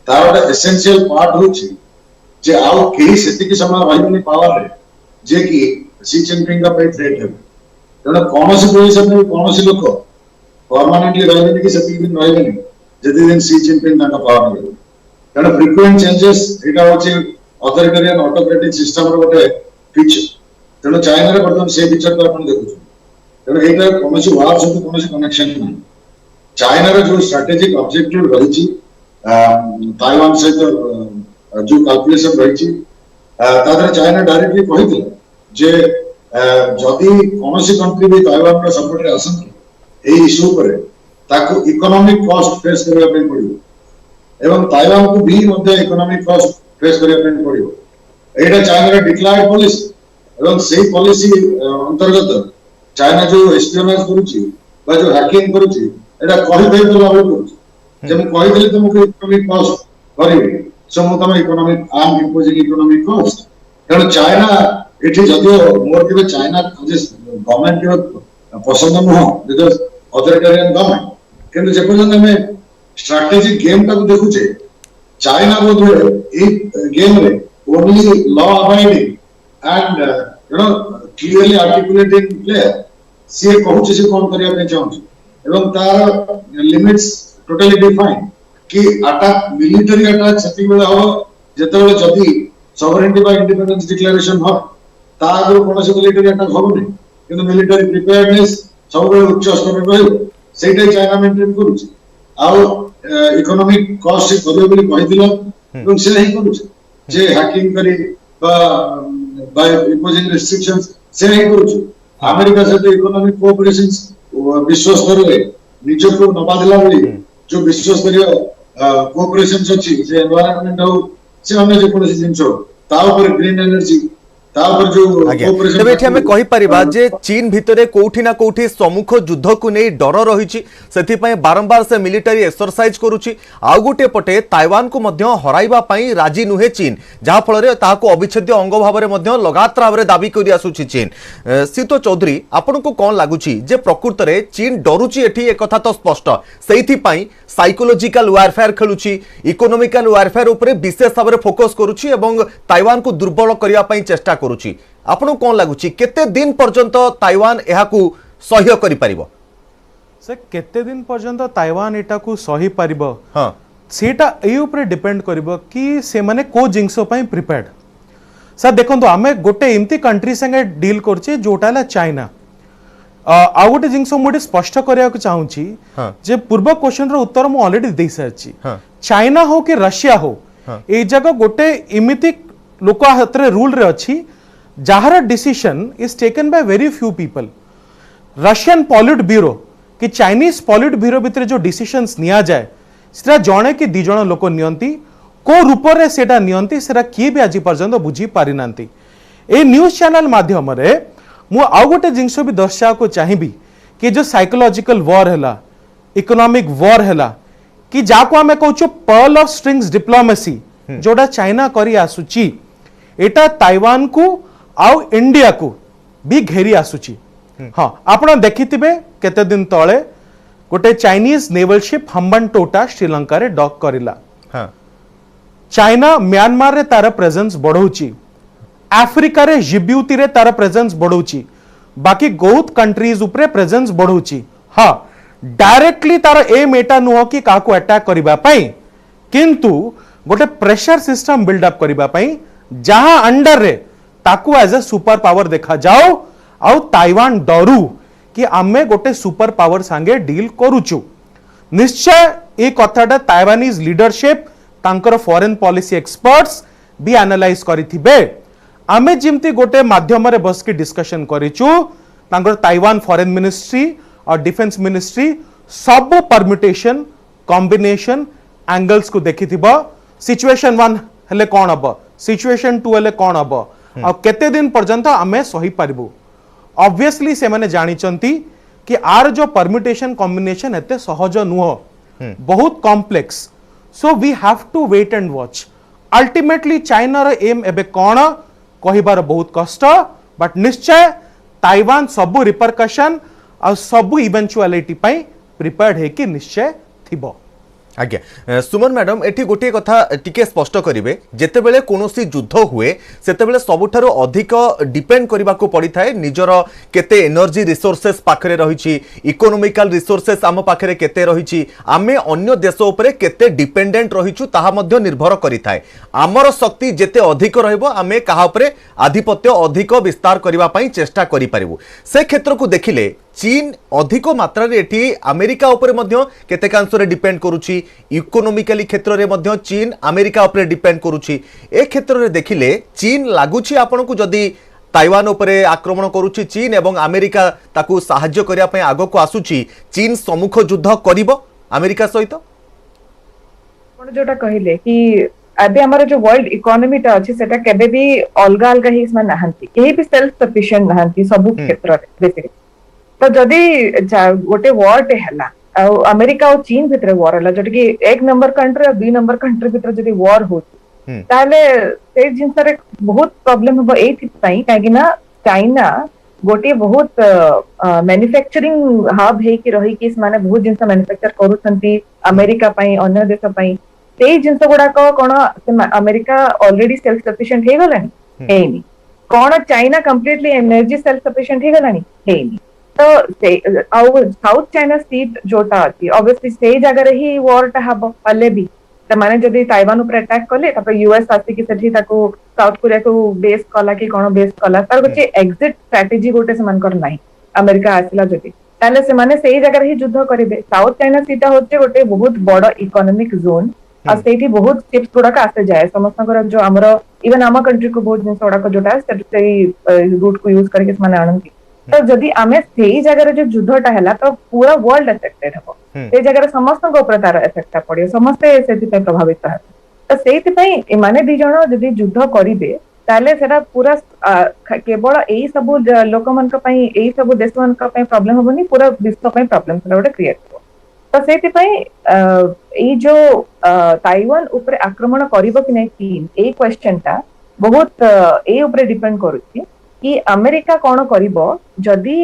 तार एसेंशियल पार्ट होछि जे आउ केही सेति के समय रहबनी पावर रे जे कि सी जिनपिंग का पे थ्रेट है तेणु कौन सी पोजीशन में कौन सी लोक परमानेंटली रहबनी कि सेति दिन रहबनी जदि दिन सी जिनपिंग का पावर में कारण फ्रीक्वेंट चेंजेस एटा होछि अथॉरिटेरियन ऑटोक्रेटिक सिस्टम रो गोटे फीचर तेणु चाइना रे वर्तमान से फीचर तो आपण देखुछु तेणु एटा कोनोसी वार सहित कोनोसी कनेक्शन नहीं। चाइना रे जो स्ट्रेटेजिक ऑब्जेक्टिव रहिछि ताइवान सहित जो कैलकुलेशन रहिछि तादर चाइना डायरेक्टली कहिथिला जे जदि कोनोसी कंट्री भी ताइवान रो सपोर्ट रे आसंती एई इशू पर ताको इकोनॉमिक कॉस्ट फेस करबा पे पड़िबो एवं ताइवान को भी मध्य इकोनॉमिक कॉस्ट फेस करबा पे पड़िबो एटा चाइना रे डिक्लेयर्ड पॉलिसी एवं सेही पॉलिसी अंतर्गत चाइना जो एस्पियोनेज करूची बा जो हैकिंग करूची एटा कहि दे तो लागू करूची जे मु कहि देली तुमको इकोनॉमिक कॉस्ट करिवे सो मु तम economic I am imposing economic cost कारण चाइना एठी जदियो मोर के चाइना गवर्नमेंट के पसंद नुह बिकॉज़ अथॉरिटेरियन गवर्नमेंट किंतु जे पर्यंत में स्ट्रैटेजिक गेम टा को देखुचे चाइना बोध हुए ए गेम रे only law abiding and you know clearly articulated player से कहूचे से कोन करिया पे चाहूची एवं तार लिमिट्स टोटली डिफाइन कि अटैक मिलिटरी अटैक सती बेला हो जते बेला जदी सॉवरेनिटी बा इंडिपेंडेंस डिक्लेरेशन हो ता आगु कोनसे मिलिटरी अटैक होबो नै किंतु मिलिटरी प्रिपेयर्डनेस सब बेला उच्च स्तर रे रहयो सेटा चाइना मेंटेन करूची आउ इकोनॉमिक कॉस्ट से करियो बोली कहिदिला এবং সে নাই করুছে যে হ্যাকিং করি বা ইম্পোজিং রেস্ট্রিকশনস সে নাই করুছে আমেরিকা সাথে ইকোনমিক কোঅপারেশনস विश्व स्तर रे নিজକୁ নবা দিলা বলি जो विश्व स्तरीय कोऑपरेशनस अछि जे एनवायरनमेंट हो से अन्य जे कोनसी जिंसो ता ऊपर ग्रीन एनर्जी तेज ये आम कहीपर जे चीन भितर कौटी ना कौटी सम्मुख युद्ध को नहीं डर रही से बारंबार से मिलिटारी एक्सरसाइज करुच्ची आउ गोटे पटे ताइवान को हराइबा राजी नुहे चीन जहाँफल अविच्छेद्य अंग भाव में लगातार भाव में दाबी कर आसुची चीन। श्रीयुत चौधरी आपन को कौन लगुच प्रकृत में चीन डरुची एठी एक कथा तो स्पष्ट से साइकोलोजिकल वारफेयर खेलुची इकोनोमिकल वारफेयर उपरे विशेष भाव में फोकस करुची एवं ताइवान को दुर्बल करने चेष्टा करुची आपन कौन लगुच केते दिन पर्यंत ताइवान एहाकू सह्य करि परिबो से केते दिन पर्यंत ताइवान एटा को सही परिबो हां सेटा ए ऊपर डिपेंड करिवो कि से माने को जिंसो पई प्रिपेयर्ड सर देखंतो आमे गोटे एमती कंट्री संगे डील करछे जोटाला चाइना आ गोटे जिंस मुझे स्पष्ट करिया को चाहूची जे पूर्व क्वेश्चन रो उत्तर मु ऑलरेडी दे सारची चाइना हो कि रशिया हो ए जगह गोटे इमिति लोक हाथ रे रूल रे अच्छी जहार decision is taken by very few people Russian politburo कि चाइनीज पॉलिट ब्यूरो भितर जो डिसीजंस निया जाए सेटा जणे कि दी जण लोक नियंती को रूप रे सेटा नियंती सेटा किए भी आज पर्यंत बुझी पारि नांती ए न्यूज चैनल माध्यम रे मु आउ गोटे जिंस भी दर्शा को चाहिबी कि जो साइकोलॉजिकल वॉर हैला इकोनॉमिक वॉर हैला कि जाको आमे कहूछु पर्ल ऑफ स्ट्रिंग्स डिप्लोमेसी जोड़ा चाइना करी आसुची एटा ताइवान को आउ इंडिया को भी घेरी आसुची हाँ आपण देखिथिबे केते दिन तळे गोटे चाइनीज नेवल शिप हम्बन टोटा श्रीलंका रे डॉक करिला हाँ चाइना म्यांमार रे तार प्रेजेंस बढ़ौची अफ्रीका रे जिब्यूटी रे तार प्रेजेंस बढ़ौची बाकी बहुत कंट्रीज उपरे प्रेजेंस बढ़ौची हाँ डायरेक्टली तार एम एटा नुह कि काको अटैक करिबा पई किंतु गोटे प्रेशर सिस्टम बिल्डअप करिबा पई जहां अंडर रे ताकू एज ए सुपर पावर देखा जाओ आउ ताइवान डरू कि आमे गोटे सुपर पावर सांगे डील करूचु निश्चय ए कथाटा ताइवानीज लीडरशिप तांकर फॉरेन पॉलिसी एक्सपर्ट्स भी एनालाइज करिथिबे आमे जिमती गोटे माध्यम रे बस के डिस्कशन करिचु तांकर ताइवान फॉरेन मिनिस्ट्री और डिफेंस मिनिस्ट्री सब परम्यूटेशन कॉम्बिनेशन एंगल्स को देखिथिबो सिचुएशन 1 हेले कोन हबो सिचुएशन 2 हेले कोन हबो आ केते दिन पर्यंत आमे सही पारिबो ऑब्वियसली से माने जानि चंती कि आर जो परम्यूटेशन कॉम्बिनेशन एते सहज नुह बहुत complex so we have to wait and watch ultimately China रो एम एबे कोन कहिबार बहुत कष्ट बट निश्चय ताइवान सब रिपरकशन आ सब इवेंचुअलिटी पई प्रिपेयर्ड है कि निश्चय थिबो आज्ञा सुमन मैडम एठी गोटे कथा टिके स्पष्ट करिवे जेतेबेले कोनोसी युद्ध हुए सेतेबेले सबुठारो अधिक डिपेंड करबा को पड़ी थाए निजर केते एनर्जी रिसोर्सेस पाखरे रहिछि इकोनॉमिकल रिसोर्सेस आम पाखरे केते रहिछि आमे अन्य देश उपरे केते डिपेंडेंट रहिछु ताहा मध्य निर्भर करि थाए आमर शक्ति जेते अधिक रहइबो आमे काहा उपरे आधिपत्य अधिक विस्तार करबा पई चेष्टा करि परिबु से क्षेत्र को देखिले चीन अधिक मात्रा रे एठी अमेरिका उपरे मध्य केतेकांश रे डिपेंड करूछि इकोनॉमिकली क्षेत्र रे मध्य चीन अमेरिका उपरे डिपेंड करूछि ए क्षेत्र रे देखिले चीन लागुछि आपन को जदी ताइवान उपरे आक्रमण करूछि चीन एवं अमेरिका ताकू सहाय्य करिया पय आगो को आसुछि चीन सम्मुख युद्ध करिवो अमेरिका सहित कोन जोटा कहिले कि अबे हमारा जो वर्ल्ड इकोनॉमी टा अछि सेटा केबे भी अलगा अलगा ही इसमें नहंती केही भी सेल्फ सफिशिएंट नहंती सब क्षेत्र रे बेसिकली तो जदि गोटे वॉर टे हला अमेरिका और चीन भितर वॉर हला जोटा कि एक नंबर कंट्री और 2 नंबर कंट्री भितर जदि वॉर होची ताले से जिंस रे बहुत प्रॉब्लम हो एथि पई काहे ना चाइना गोटे बहुत मैन्युफैक्चरिंग हब है कि रही कि माने बहुत जिंस मैन्युफैक्चर करूछंती अमेरिका पई अन्य देश पई से जिंस गुडा को कोन अमेरिका ऑलरेडी सेल्फ सफिशिएंट हे गलानी हेनी कोन China completely energy self sufficient हे गलानी हेनी तो साउथ चाइना सीट जोटा अछि ऑब्वियसली से जगह ही वॉर टा हबो पले भी त माने जदी ताइवान ऊपर अटैक कले त यूएस आसी कि सेठी ताको साउथ कोरिया को बेस कला कि कोन बेस कला तार गोटे एग्जिट स्ट्रेटजी गोटे समान कर नाही अमेरिका आसिला जदी ताले से माने सेही जगह ही युद्ध करिवे साउथ चाइना सीटा होचे गोटे बहुत बड़ इकोनॉमिक जोन आ सेठी बहुत चिप्स गुडा का आसे जाए समस्त जो हमरो इवन आमा कंट्री को बहुत जिंस गुडा को जोटा से रूट को यूज करके माने आनंदी तो जदि आमे सेही जगह जो युद्धटा हैला तो पूरा वर्ल्ड अफेक्टेड हबो से जगह समस्त को ऊपर तार इफेक्ट पड़ियो समस्त सेति पे प्रभावित है तो सेति पई एमाने दी जण जदि युद्ध करिवे ताले सेटा पूरा केवल एई सब लोक मन का पई एई सब देश मन का पई प्रॉब्लम हबनी पूरा विश्व पई प्रॉब्लम सेटा गोटे क्रिएट हो तो सेति पई एई जो ताइवान ऊपर आक्रमण करिवो कि नै चीन एई क्वेश्चनटा बहुत एई ऊपर डिपेंड करूची कि अमेरिका कोन करिवो जदि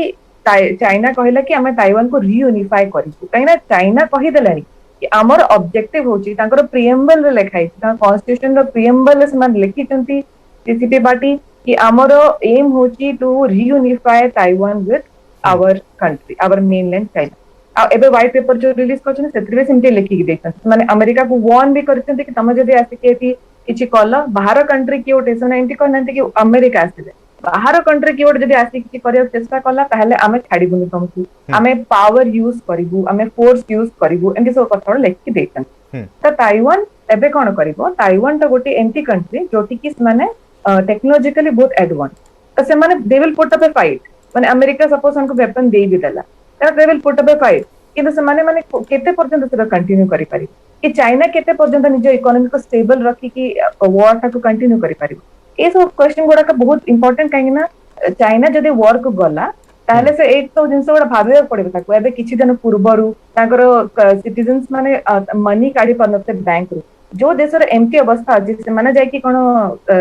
चाइना कहला कि हमें ताइवान को रियूनिफाई करिसु काइना चाइना कहि देलानी कि हमर ऑब्जेक्टिव होची तांकर प्रीएम्बल रे लिखाई ता कॉन्स्टिट्यूशन रो प्रीएम्बल से मान लिखितंती सीसीपी पार्टी कि हमर एम होची to reunify Taiwan with our country our mainland China आ एबे व्हाइट पेपर जो रिलीज करछन सेतरे सिम्पली लिखि देछन माने अमेरिका को वार्न भी करछन कि तमे जदि आसी के किछि कला बाहर कंट्री की ओटेसन 90 कहनंती कि अमेरिका आसीले बाहर कंट्री की ओट जदि आसी कि करियो चेष्टा कला ताहले आमे छाडीबुनी तुमकु आमे पावर यूज करिबु आमे फोर्स यूज करिबु एंदी सब कथा लिखि देछन तो ताइवान एबे कौन करिवो ताइवान तो गोटे एंटी कंट्री जोटी कि माने टेक्नोलॉजिकली बहुत एडवांस तो से माने they will put up A fight माने अमेरिका सपोज हमको वेपन दे भी देला तो they will put up A fight किंतु से माने केते पर्यंत से कंटिन्यू करि पारि कि चाइना केते पर्यंत निज इकोनॉमी को स्टेबल रखी कि वॉर टाको कंटिन्यू करि पारिबो ए सब क्वेश्चन गुडा का बहुत इंपोर्टेंट काहे ना चाइना जदि वॉर को गला ताहले से एक तो जिनस गुडा भाबिया पड़िबो ताको एबे किछि दिन पूर्वरु ताकर सिटीजन्स माने मनी काढी परनते बैंक रु जो देशर एमटी अवस्था अछि से माने जाय कि कोन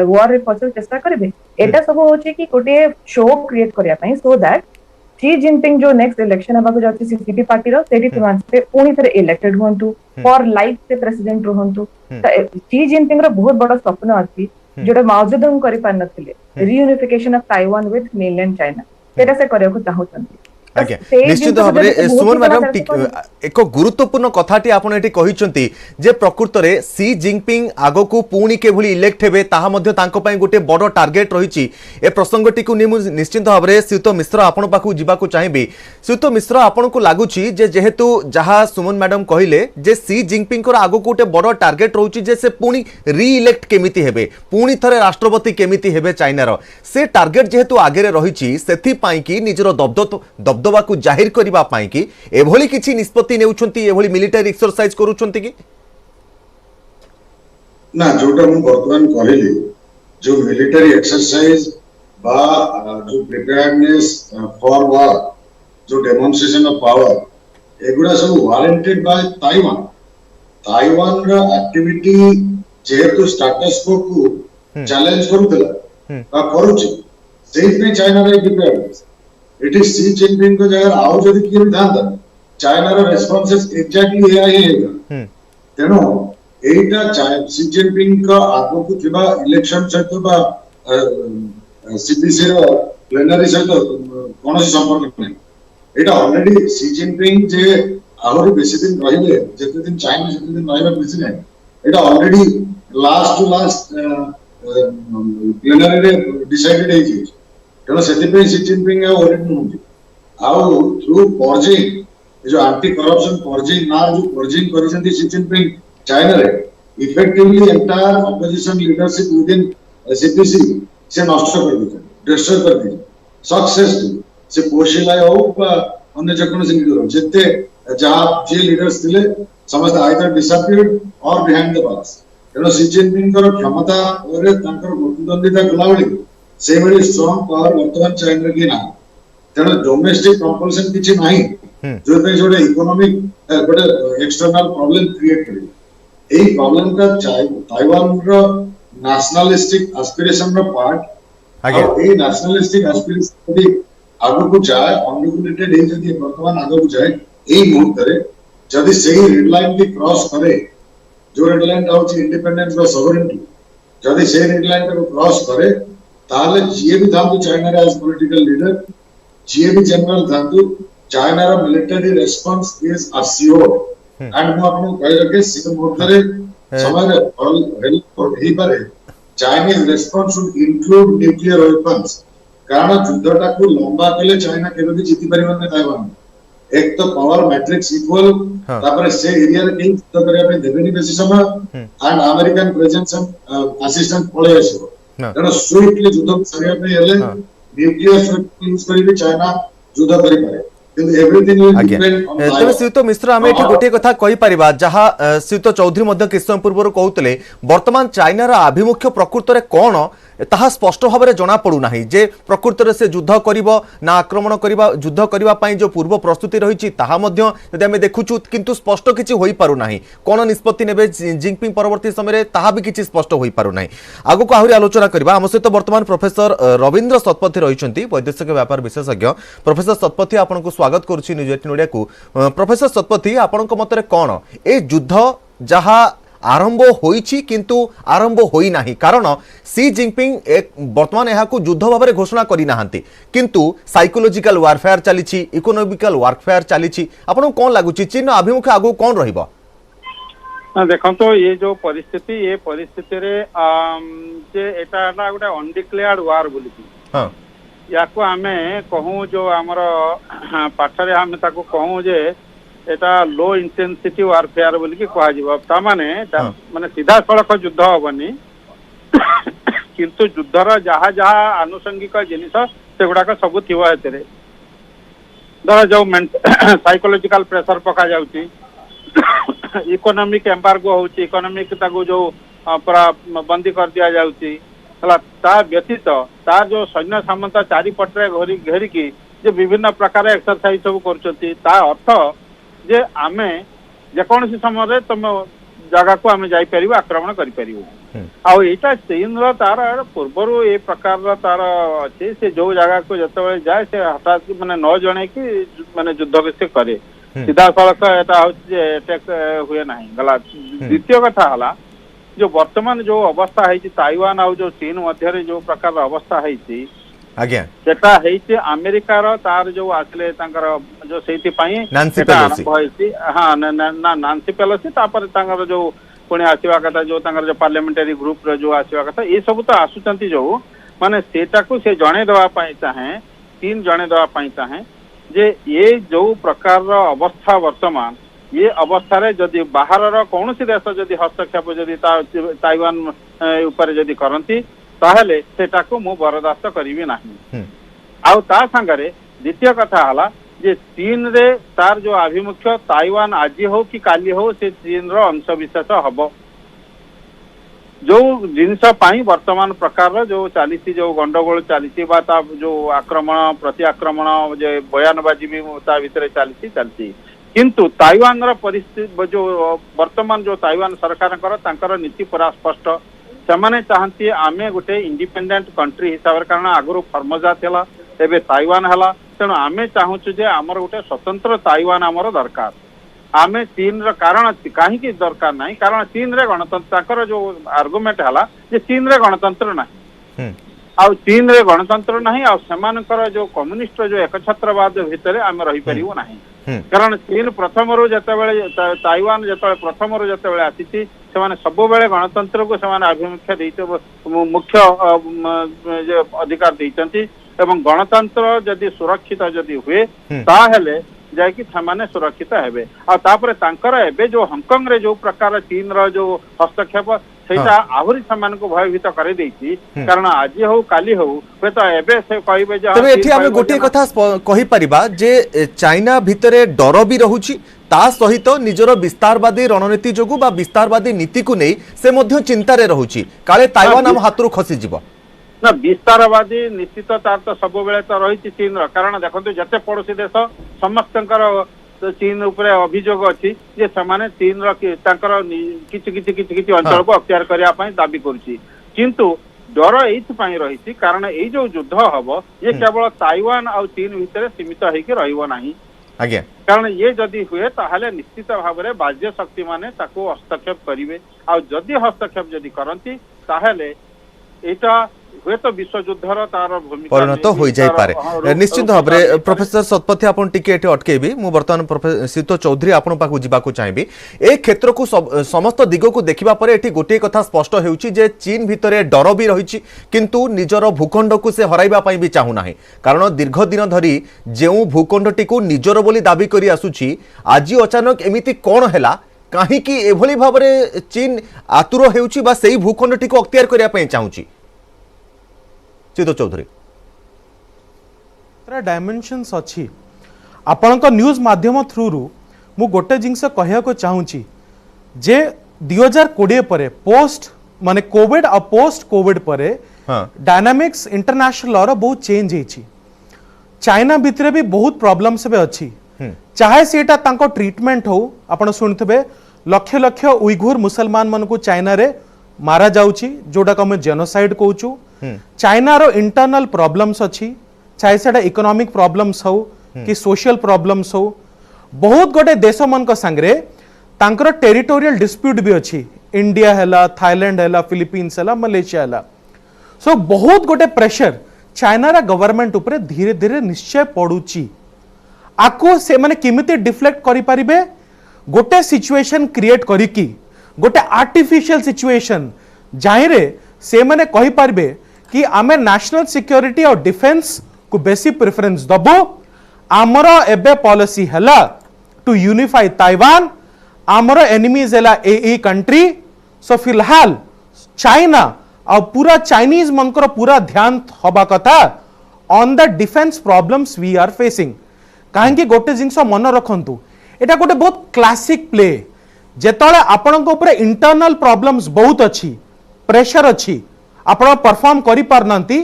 वॉर रे फसल चेष्टा करबे एटा सब होछि कि गोटे शो क्रिएट करिया पई सो दैट शी जिनपिंग जो नेक्स्ट इलेक्शन हेबाक जाउछि सीसीपी पार्टी रो सेठी से पुनी थरे इलेक्टेड होंतु फॉर लाइफ से प्रेसिडेंट रहंतु शी जिनपिंग रो बहुत बड़ा स्वप्न अछि जोटा माओजेदुंग करि पार नथिले reunification of Taiwan with mainland China सेटा से करैको चाहउछन्ति आज्ञा निश्चित भाव में सुमन मैडम एक गुरुत्वपूर्ण कथाटी आपण एटी कहिसंती जे प्रकृत रे सी जिनपिंग आगो को पुणी के भली इलेक्ट हेबे ताहा मध्ये तांको पई गोटे बड़ टार्गेट रहिछि ए प्रसंगटी को निश्चित भाव में श्रीयुत मिश्र आपण पाखु जिबाकु चाहिबी श्रीयुत मिश्र आपण को लागुछि जे जेहेतु जहा सुमन मैडम कहिले जे सी जिनपिंग को आगो को गोटे बड़ टार्गेट रहुछि जे से पुणी री इलेक्ट केमिति हेबे पुणी थरे राष्ट्रपति केमिति हेबे चाइना रो से टार्गेट जेहेतु आगे रहिछि सेथि पई कि निजरो दबदबा को जाहिर करबा पाई कि एभली किछि निष्पत्ति नेउछंती एभली मिलिटरी एक्सरसाइज करूछंती कि ना जोटा मु वर्तमान कहली जो मिलिटरी एक्सरसाइज बा जो प्रिपेयर्डनेस फॉर वॉर जो डेमोन्स्ट्रेशन ऑफ पावर एगुडा सब वारंटेड बाय ताइवान रा एक्टिविटी जेहेतु स्टेटस को चैलेंज करूतला बा करूची सेफ में चाइना रे preparedness it is C Jinping को जगह आओ जदि किए भी था चाइना रा रेस्पोंसेस एग्जैक्टली एया ही हेगा तेनो एटा सी जिनपिंग का आगो को थिबा इलेक्शन सहित बा सीपीसी रो प्लेनरी सहित कोन संपर्क नै एटा ऑलरेडी सी जिनपिंग जे आहुरी बेसी दिन रहिबे जते दिन चाइना जते दिन रहिबे बेसी नै एटा already last to last plenary रे डिसाइडेड हे जी तेणु से सी जिनपिंग आउ थ्रू पर्जिंग जो एंटी करप्शन पर्जिंग ना जो पर्जिंग करिसेंती सी जिनपिंग चाइना रे effectively entire opposition leadership within CPC से नष्ट कर दिया डिस्ट्रॉय कर दिया सक्सेसफुल से पोशिलाय हो अन्य जकोन से लीडर जते जहां जे लीडर्स थिले समस्त आइदर डिसअपीयर्ड और बिहाइंड द बार्स तेणु सी जिनपिंग कर क्षमता और तांकर प्रतिद्वंदिता गलावली से बड़ी स्ट्रांग पावर वर्तमान चाइना की ना तेणु डोमेस्टिक कंपल्सन किछि नाही जो पे जोडे इकोनॉमिक गोटे एक्सटर्नल प्रॉब्लम क्रिएट करे एई प्रॉब्लम का ताइवान रो नेशनलिस्टिक एस्पिरेशन रो पार्ट आगे ए नेशनलिस्टिक एस्पिरेशन यदि आगो को जाए अनरेगुलेटेड ए यदि वर्तमान आगो को जाए एई मुहूर्त रे यदि सही रेड लाइन की क्रॉस करे जो रेड लाइन आउची इंडिपेंडेंस रो सॉवरेनिटी यदि सही रेड लाइन को क्रॉस करे ताले जीए भी था चाइना रा एज पॉलिटिकल लीडर जीए भी जनरल था चाइना रा military response is assured and मु आपन कहि रखे सिम मोटरे समय रे हेल्प हे पारे Chinese response should include nuclear weapons कारण युद्धटा को लंबा कले चाइना केबे भी जीति परिबन ताइवान एक तो पावर मैट्रिक्स इक्वल तापर से एरिया रे के युद्ध करिया पे देबेनी बेसी समय and American presence and assistant पळे आसो तेणु स्विफ्टली युद्ध सरिया पे हेले न्यूक्लियर यूज करी चाइना युद्ध करि पारे तेज श्रीयुत मिश्र आम ये गोटे कथा कही पारिबा जहा श्रीयुत चौधरी मध्य किछ समय पूर्व कहते वर्तमान चाइनार आभिमुख्य प्रकृत में कौन ताहा स्पष्ट भाव में जना पड़ू ना जे प्रकृत में से युद्ध करिबो ना आक्रमण करिबा युद्ध करिबा पई जो पूर्व प्रस्तुति रही ताहा मध्य यदि आमे देखुछु किंतु स्पष्ट किछि होई पारु नाही कोन निष्पत्ति नेबे जिनपिंग परवर्ती समय रे ताहा भी किछि स्पष्ट होई पारु नाही आगु को आहुरी आलोचना करिबा हम सहित वर्तमान प्रोफेसर रविंद्र सतपथी रहिसंती वैदेशिक व्यापार विशेषज्ञ प्रोफेसर सतपथी आपनको स्वागत करूछि न्यूज 18 इंडिया को प्रोफेसर सतपथी आपनको मतरे कोन ए युद्ध जहा आरंभ होईछि किंतु आरंभ होई नाही कारण सी जिनपिंग एक वर्तमान यहा को युद्ध भाव में घोषणा करि नाहंती किंतु साइकोलॉजिकल वारफेयर चलीछि इकोनॉमिकल वारफेयर चलीछि आपन कोन लागुछि चीन अभिमुख आगु कोन रहिबो देखो तो ये जो परिस्थिति रे जे एटा ना गोटे अनडिक्लेयर्ड वार बोली हां या को हमें कहूं जो हमर पाठरे हम ताको कहूं जे एटा लो इंटेंसिटी वारफेयर बोली कि कहा जीव ता माने सीधा सड़क युद्ध हबनी किंतु युद्धर जहा जहा आनुषंगिक जिनिस से गुड़ाक सब थी एते धर जो साइकोलॉजिकल प्रेशर पका जाउची इकोनॉमिक एम्बार्गो होची इकोनॉमिक ताको जो पूरा बंदी कर दिया जाउची हला ता व्यतीत तार जो सैन्य सामंत चारिपटे घेरिकी जे विभिन्न प्रकार एक्सरसाइज सब करछती ता अर्थ जे आमे जेकोसी समय तुम जगह को आमे जाई परिबो आक्रमण करि परिबो आउ एटा चीन रो तार पूर्वरु ए प्रकार तार अछि से जो जगह को जतबे जाए से हठात माने न जणे कि माने युद्ध से करे सीधा सड़क एटा होछि अटैक हुए नाही गला द्वितीय कथा हला जो वर्तमान जो अवस्था है ताइवान आउ जो चीन मध्य जो प्रकार अवस्था है आज्ञा सेटा है अमेरिका रो तार जो आसले तांकर जो सेति पई नांसी सेटा पेलोसी आरंभ होइछि हां ना नांसी पेलोसी तापर तांकर जो पुणे आसीवा कथा जो तांकर जो पार्लियामेंटरी ग्रुप रो जो आसीवा कथा ए सब तो आसुचंती जो माने सेटा को से जणे दवा पई चाहे तीन जणे दवा पई चाहे जे ये जो प्रकार रो अवस्था वर्तमान ये अवस्था रे जदि बाहर रो कोनोसी देश जदि हस्तक्षेप जदि ताइवान ऊपर जदि करंती ताहले सेटा को मु बरदास्त करिवि नाही आउ ता संगरे द्वितीय कथा हला जे चीन रे तार जो आभिमुख्य ताइवान आज हो कि काली हो से चीन रो अंश विशेष हबो जो जिनस पाई वर्तमान प्रकार जो चालीसी जो गंडगोल चालीसी बा ता जो आक्रमण प्रति आक्रमण जे बयानबाजी भी ता भीतर चालीसी किंतु ताइवान रो परिस्थिति जो वर्तमान जो ताइवान सरकार तांकर नीति पूरा स्पष्ट से चाहती आमे गोटे इंडिपेंडेंट कंट्री हिसाब से कारण आगु फर्मोजा थिला एबे ताइवान हला तेणु आमे चाहूँ जे आमर गोटे स्वतंत्र ताइवान आमर दरकार आमे चीन रो कारण कहीं दरकार नहीं कारण चीन रे गणतंत्र जो आर्गुमेंट हला जे चीन रे गणतंत्र नहीं आउ चीन रे गणतंत्र नहीं आउ सेमानकर जो कम्युनिस्ट जो एकछत्रवाद भितर आमे रही परिबो नहीं कारण चीन प्रथम रो जतबेले ताइवान जतबेले प्रथम रो जतबेले आसीची सेमाने सब बेले गणतंत्र को सेमाने आभिमुख्य देइते मुख्य जे अधिकार देइचंती एवं गणतंत्र जदि सुरक्षित जदि हुए ताहेले जायकि सेमाने सुरक्षित हेबे आ तापरे तांकर एबे जो हांगकांग रे जो प्रकार चीन रो जो हस्तक्षेप सेटा आहुरी समान को भयभीत करे देइछि कारण आज हो काली हो तो एबे से कहबे जे तबे एठी हम गोटे कथा कहि परिबा जे चाइना भितरे डर भी रहुछि ता सहित निजर विस्तारवादी रणनीति जोगु बा विस्तारवादी नीति को नहीं से मध्य चिंता रे रहुछि काले ताइवान हम हातरु खसी जिवो ना विस्तारवादी निश्चित तार तो सब बेले तो रही चीन कारण देखो जते पड़ोसी देश समस्तंकर चीन उपरे अभियोग अच्छी जे समाने चीन किछि अंचल को अख्तियार करया पई दाबी करूछि किंतु डर एइथि रही कारण ए जो युद्ध हबो ये केवल ताइवान और चीन भितर सीमित होइके रहइबो नाही आज्ञा कारण ये जदि हुए ताहले निश्चित भाव में बाह्य शक्ति माने ताको हस्तक्षेप करिवे आ जदि हस्तक्षेप जदि करंती ताहले एटा हुए तो विश्व युद्धर तार भूमिका परिणत हो जाय पारे निश्चित भाव में प्रोफेसर सतपथी आपन टिके एटे अटकेबी मु वर्तमान प्रोफेसर सीतो चौधरी आपन पाकु जिबाकु चाहेबी ए क्षेत्र को समस्त दिग को देखिबा परे एठी गोटे कथा स्पष्ट हेउची जे चीन भितरे डर भी रहिछि किंतु निजर भूखंड को से हराइबा पई भी चाहू नाही कारण दीर्घ दिन धरी जेउ भूखंडटी को निजर बोली दाबी करी आसुछि आज अचानक एमिति कोन हेला काहे कि एभली भाबरे चीन आतुर हेउची बा सेही भूखंडटी को अख्तियार करिया पई चाहूछि सीतो चौधरी डायमेंशंस अच्छी आपण न्यूज माध्यम थ्रू रु मु गोटे जिनस कहया को चाहूची जे 2020 परे पोस्ट माने कोविड आ पोस्ट कोविड परे डायनामिक्स इंटरनेशनल लॉ रो बहुत चेंज हेची चाइना भितरे भी बहुत प्रॉब्लम्स बे अच्छी चाहे सेटा तांको ट्रीटमेंट हो आपण सुनथबे लक्ष लक्ष उइघुर मुसलमान मन को चाइना रे मारा जाउची जोडा को हम जेनोसाइड कहूचु चाइना रो इंटरनल प्रॉब्लम्स अच्छी चाहे सेटा इकोनॉमिक प्रॉब्लम्स हो कि सोशल प्रॉब्लम्स हो बहुत गोटे देश मन को संगरे तांकर टेरिटोरियल डिस्प्यूट भी अच्छी इंडिया हैला थाईलैंड हैला फिलीपींस हैला मलेशिया हैला सो बहुत गोटे प्रेशर चाइना रा गवर्नमेंट ऊपर धीरे धीरे निश्चय पड़ुची आको से माने किमिति डिफ्लेक्ट करि परिबे गोटे सिचुएशन क्रिएट करिकी गोटे आर्टिफिशियल सिचुएशन जाहिरे से माने कहि पारबे कि आमे नेशनल सिक्योरिटी और डिफेंस को बेसी प्रेफरेंस दबो आमर एबे पॉलिसी हला टू यूनिफाई ताइवान आमर एनिमीज है ए कंट्री सो फिलहाल चाइना और पूरा चाइनीज मनकर पूरा ध्यान हवा कथा on the defence problems we are facing कहीं गोटे जिनस मन रखु एटा गोटे बहुत क्लासिक प्ले जेतले आपण इंटरनल प्रॉब्लम्स बहुत अच्छी प्रेशर अच्छी आपण परफॉर्म करि पारनांती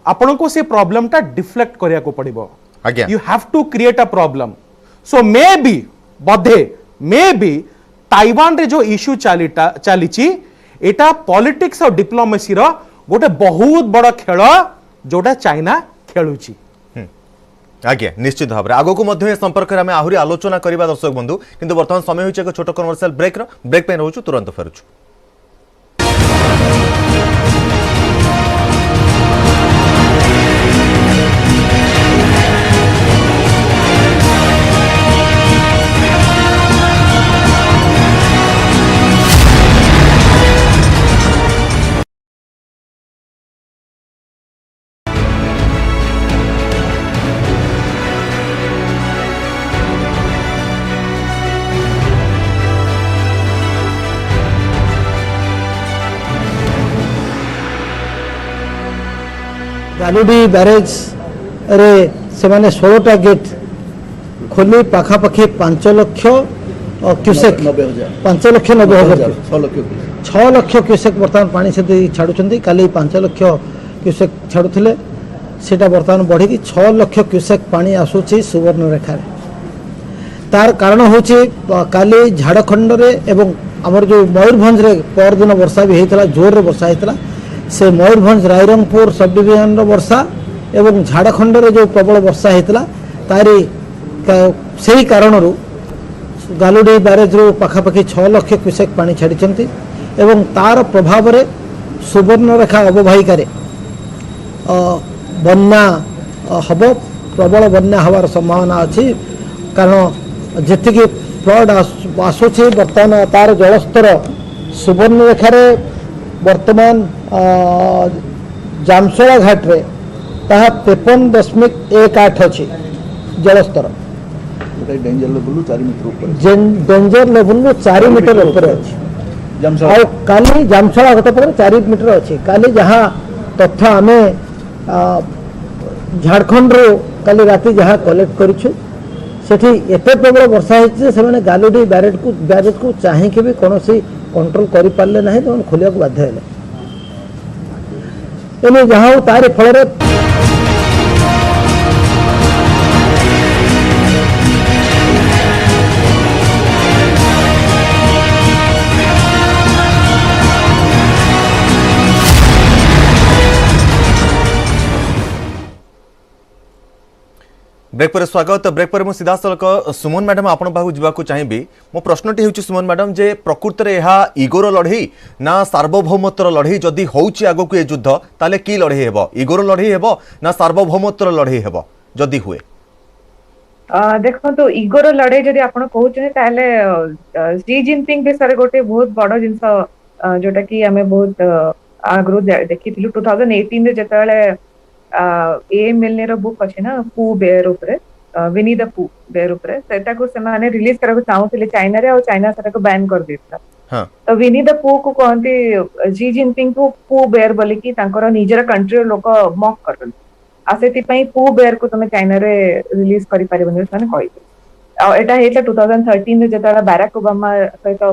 आपण को से प्रॉब्लम टा डिफ्लेक्ट करिया को पड़िबो आज्ञा you have to create a problem so maybe बधे मे बी ताइवान रे जो इश्यू चलीची एटा पॉलिटिक्स और डिप्लोमेसी रो गोटे बहुत बड़ खेल जोटा चाइना खेलुची आज्ञा निश्चित भाव में आगो को ए संपर्क में आम आहरी आलोचना करवा दर्शक बंधु किंतु वर्तमान समय होइछ एक छोट कमर्शियल ब्रेक पे रहउछु तुरंत फेरुछु। गालुडी ब्यारेज रे से माने 16टा गेट खोली पाखापाखी 5 लाख क्यूसेक 5,90,000 6 लाख क्यूसेक बर्तमान पानी से छाड़ुंट काली 5 लाख क्यूसेक छाड़ुले सेटा बर्तमान बढ़ी 6 लाख क्यूसेक पानी आसूची सुवर्णरेखा तार कारण होची काली झाड़खंड रे एवं आमर जो मयूरभंज रे पर दिन वर्षा भी होता जोर रे वर्षा होता से मयूरभंज रायरंगपुर सब डिविजन वर्षा एवं झाड़खंड रे जो प्रबल वर्षा होता तारी से ही कारण गालुडी ब्यारेज रू पाखापाखि 6 लाख क्यूसेक पानी छाड़ी एवं तार प्रभाव रे सुवर्णरेखा अववाहिकार बन्या हम प्रबल बन्या हवार संभावना अच्छी कारण जी फ्लड आसूची बर्तमान तार जलस्तर सुवर्णरेखार वर्तमान जामसोला घाट रे ताहा 53.18 अच्छी जलस्तर डेंजर लेवल 4 मीटर ऊपर डेंजर लेवल 4 मीटर ऊपर अच्छी और काली जामसोला घाट पर 4 मीटर अच्छी काली जहाँ तथ्य आमे झारखंड रो काली राति जहाँ कलेक्ट करिछु सेठी एते प्रबल वर्षा होइछ से माने गालुडी ब्यारेज को चाहिए भी कौन कंट्रोल करि पारले नाही तो खोलिया को बाध्य हेले एने जहाँ तार फल ब्रेक पर स्वागत ब्रेक पर मु सीधा सलक सुमन मैडम आपण पाखु जीवाकू चाहिबी मो प्रश्नटी होउची सुमन मैडम जे प्रकृत रे एहा इगोर लढई ना सार्वभौमत्वर लढई जदी होउची आगो को ए युद्ध ताले की लढई हेबो इगोर लढई हेबो ना सार्वभौमत्वर लढई हेबो जदी हुए देखो तो इगोर लड़ाई जदि आपण कहउछने ताले शी जिनपिंग विषय गोटे बहुत बड़ जिंस जोटा कि हमें बहुत आग्रो देखिथिलु 2018 रे जतले ए मिलने रो बुक अछि ना पू बेयर ऊपर विनी द पू बेयर ऊपर सेटा को समाने रिलीज करा को चाहूथिले चाइना रे और चाइना सेटा को बैन कर देता हां तो विनी द पू को कहंती जी जिनपिंग को पू बेयर बोली कि तांकर निजर कंट्री लोक मॉक करन आ सेति पई पू बेयर को तमे चाइना रे रिलीज करि परिबन माने कहि आ एटा हेतला 2013 रे जतला बाराक ओबामा सहित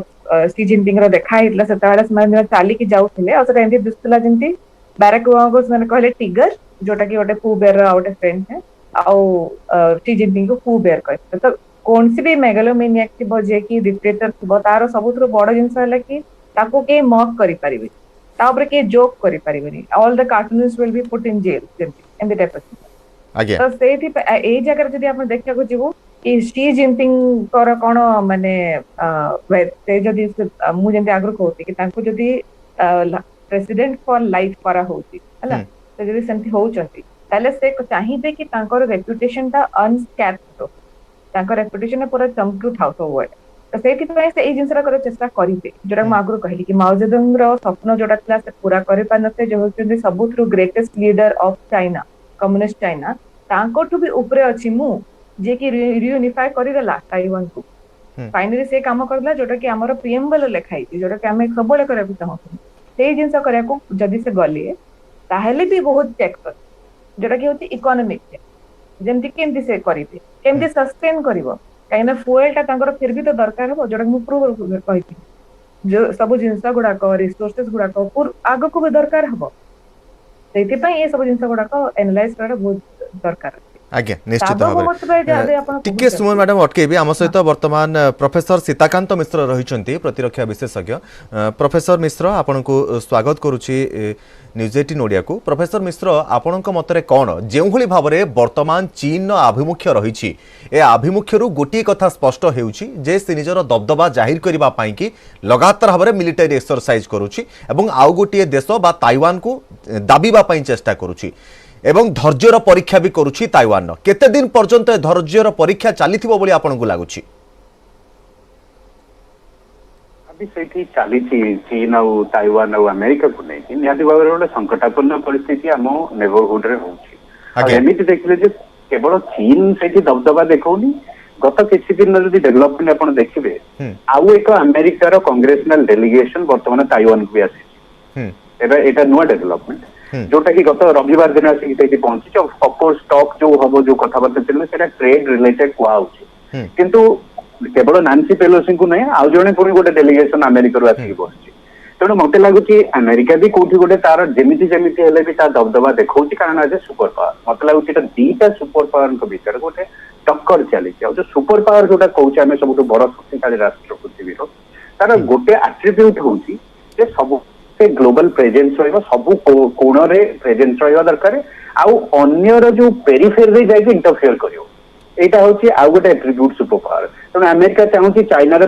सी जिनपिंग रो देखा हेतला सेताला समाने चाली कि जाउथिले आ सेटा एंती दिसतला जिंती बाराक ओबामा को माने कहले टिगर जोटा कि गोटे पू बेयर आउट फ्रेंड है आउ सी जिनपिंग को पू बेयर कहते तो कौन सी भी मेगालोमेनियाक थिबो जे कि डिक्टेटर थिबो तार सबुथरो बड़ जिंस हला कि ताको के मॉक करि परिबे ता ऊपर के जोक करि परिबे all the cartoonist will be put in jail in the type आगे तो सेठी ए जगह जदी आपण देखा को जीवो कि सी जिनपिंग कर कोन माने ते जदी मु जेंते आग्रो कहते कि ताको जदी प्रेसिडेंट फॉर लाइफ करा होती हला तो जदी सेंती होउचंती ताले से चाहिबे कि तांकर रेपुटेशन ता अनस्कैप्ड हो तांकर रेपुटेशन पूरा चमकी उठाउ तो वर्ड तो सेठी पय से ए जिंसरा करे चेष्टा करिबे जोरा मागरो कहली कि माओ जेडुंग रो स्वप्न जोटा थला से पूरा करे पानते जो होचंदी सब through greatest leader of China communist China तांको टू भी ऊपरे अछि मु जे कि रियूनिफाई करिदेला ताइवान को फाइनली से काम करला जोटा कि हमर प्रिएम्बल लिखाई जोटा कि हम सबले करा भी चाहू सेही जिंस करिया को जदी से गलिए ताहेले भी बहुत चेक कर जोटा कि होती इकोनॉमिक जेमति केमति से करिते केमति सस्टेन करिवो काइना फुएल टा तांकर फिर भी तो दरकार हो जोटा मु प्रूव कहिति जो सब जिंस गुडा को रिसोर्सेस गुडा को पूर आगो को भी दरकार हबो सेति पई ए सब जिंस गुडा को एनालाइज करडा बहुत दरकार आज्ञा निश्चित भाव टिके सुमन मैडम अटकेबी आम सहित वर्तमान प्रोफेसर सीताकांत मिश्र रही प्रतिरक्षा विशेषज्ञ प्रोफेसर मिश्र आपण को स्वागत करुच्ची न्यूज 18 ओडिया को प्रोफेसर मिश्र आपण मतरे कौन जो भाव में वर्तमान चीन आभिमुख्य रही ए आभिमुख्य गोटे कथा स्पष्ट होउछि जे से निजर दबदबा जाहिर करने की लगातार भाव में मिलिटरी एक्सरसाइज करुच्ची एवं आउ गोटे देश बा ताइवान को दाबीबा चेष्टा करुच्ची एवं धैर्यर परीक्षा भी करुच्ची ताइवान केते दिन पर्यंत धैर्यर परीक्षा चलीथिबो बोली आपनको लागुछि अभी सेठी चली चीन और ताइवान और अमेरिका को नहीं निहाती भाव में गोटे संकटापन्न परिस्थिति आम नेबरहुड रे होउछि एमिति देखले जे केवल चीन सेठी दबदबा देखौनी गत किछि दिन जदि डेवलपमेंट आपण देखिबे आउ एक अमेरिका रो कांग्रेसनल डेलीगेशन वर्तमान ताइवान को भी आसी एबे एटा नुवा डेवलपमेंट जोटा कि गत रविवार दिन आसिक पहुंची ऑफकोर्स स्टॉक जो हम जो कथबार्ता चलने से ट्रेड रिलेटेड कुआ किंतु केवल नांसी पेलोसी को नहीं आउ जने पुणी गोटे डेलीगेशन अमेरिका आसिक बस तेणु मत लगुच अमेरिका भी कौटी गोटे तार जमीती जमीती हेले भी तार दबदबा देखा कारण आज सुपर पावर मत लगुच दीटा सुपर पावर भीतर गोटे टक्कर चली जो सुपर पावर जोटा कौचे आम सब बड़ शक्तिशाली राष्ट्र पृथ्वी तार गोटे आट्रिब्यूट हूँ सब ग्लोबल प्रेजेंस रहिबा सब कोण रे प्रेजेंस रहिबा दरकार आउ अन्यर जो पेरिफेरी जाके इंटरफेयर करियो एटा होची आउ गोटे एट्रिब्यूट सुपर पावर तेणु अमेरिका चाहूची चाइना रे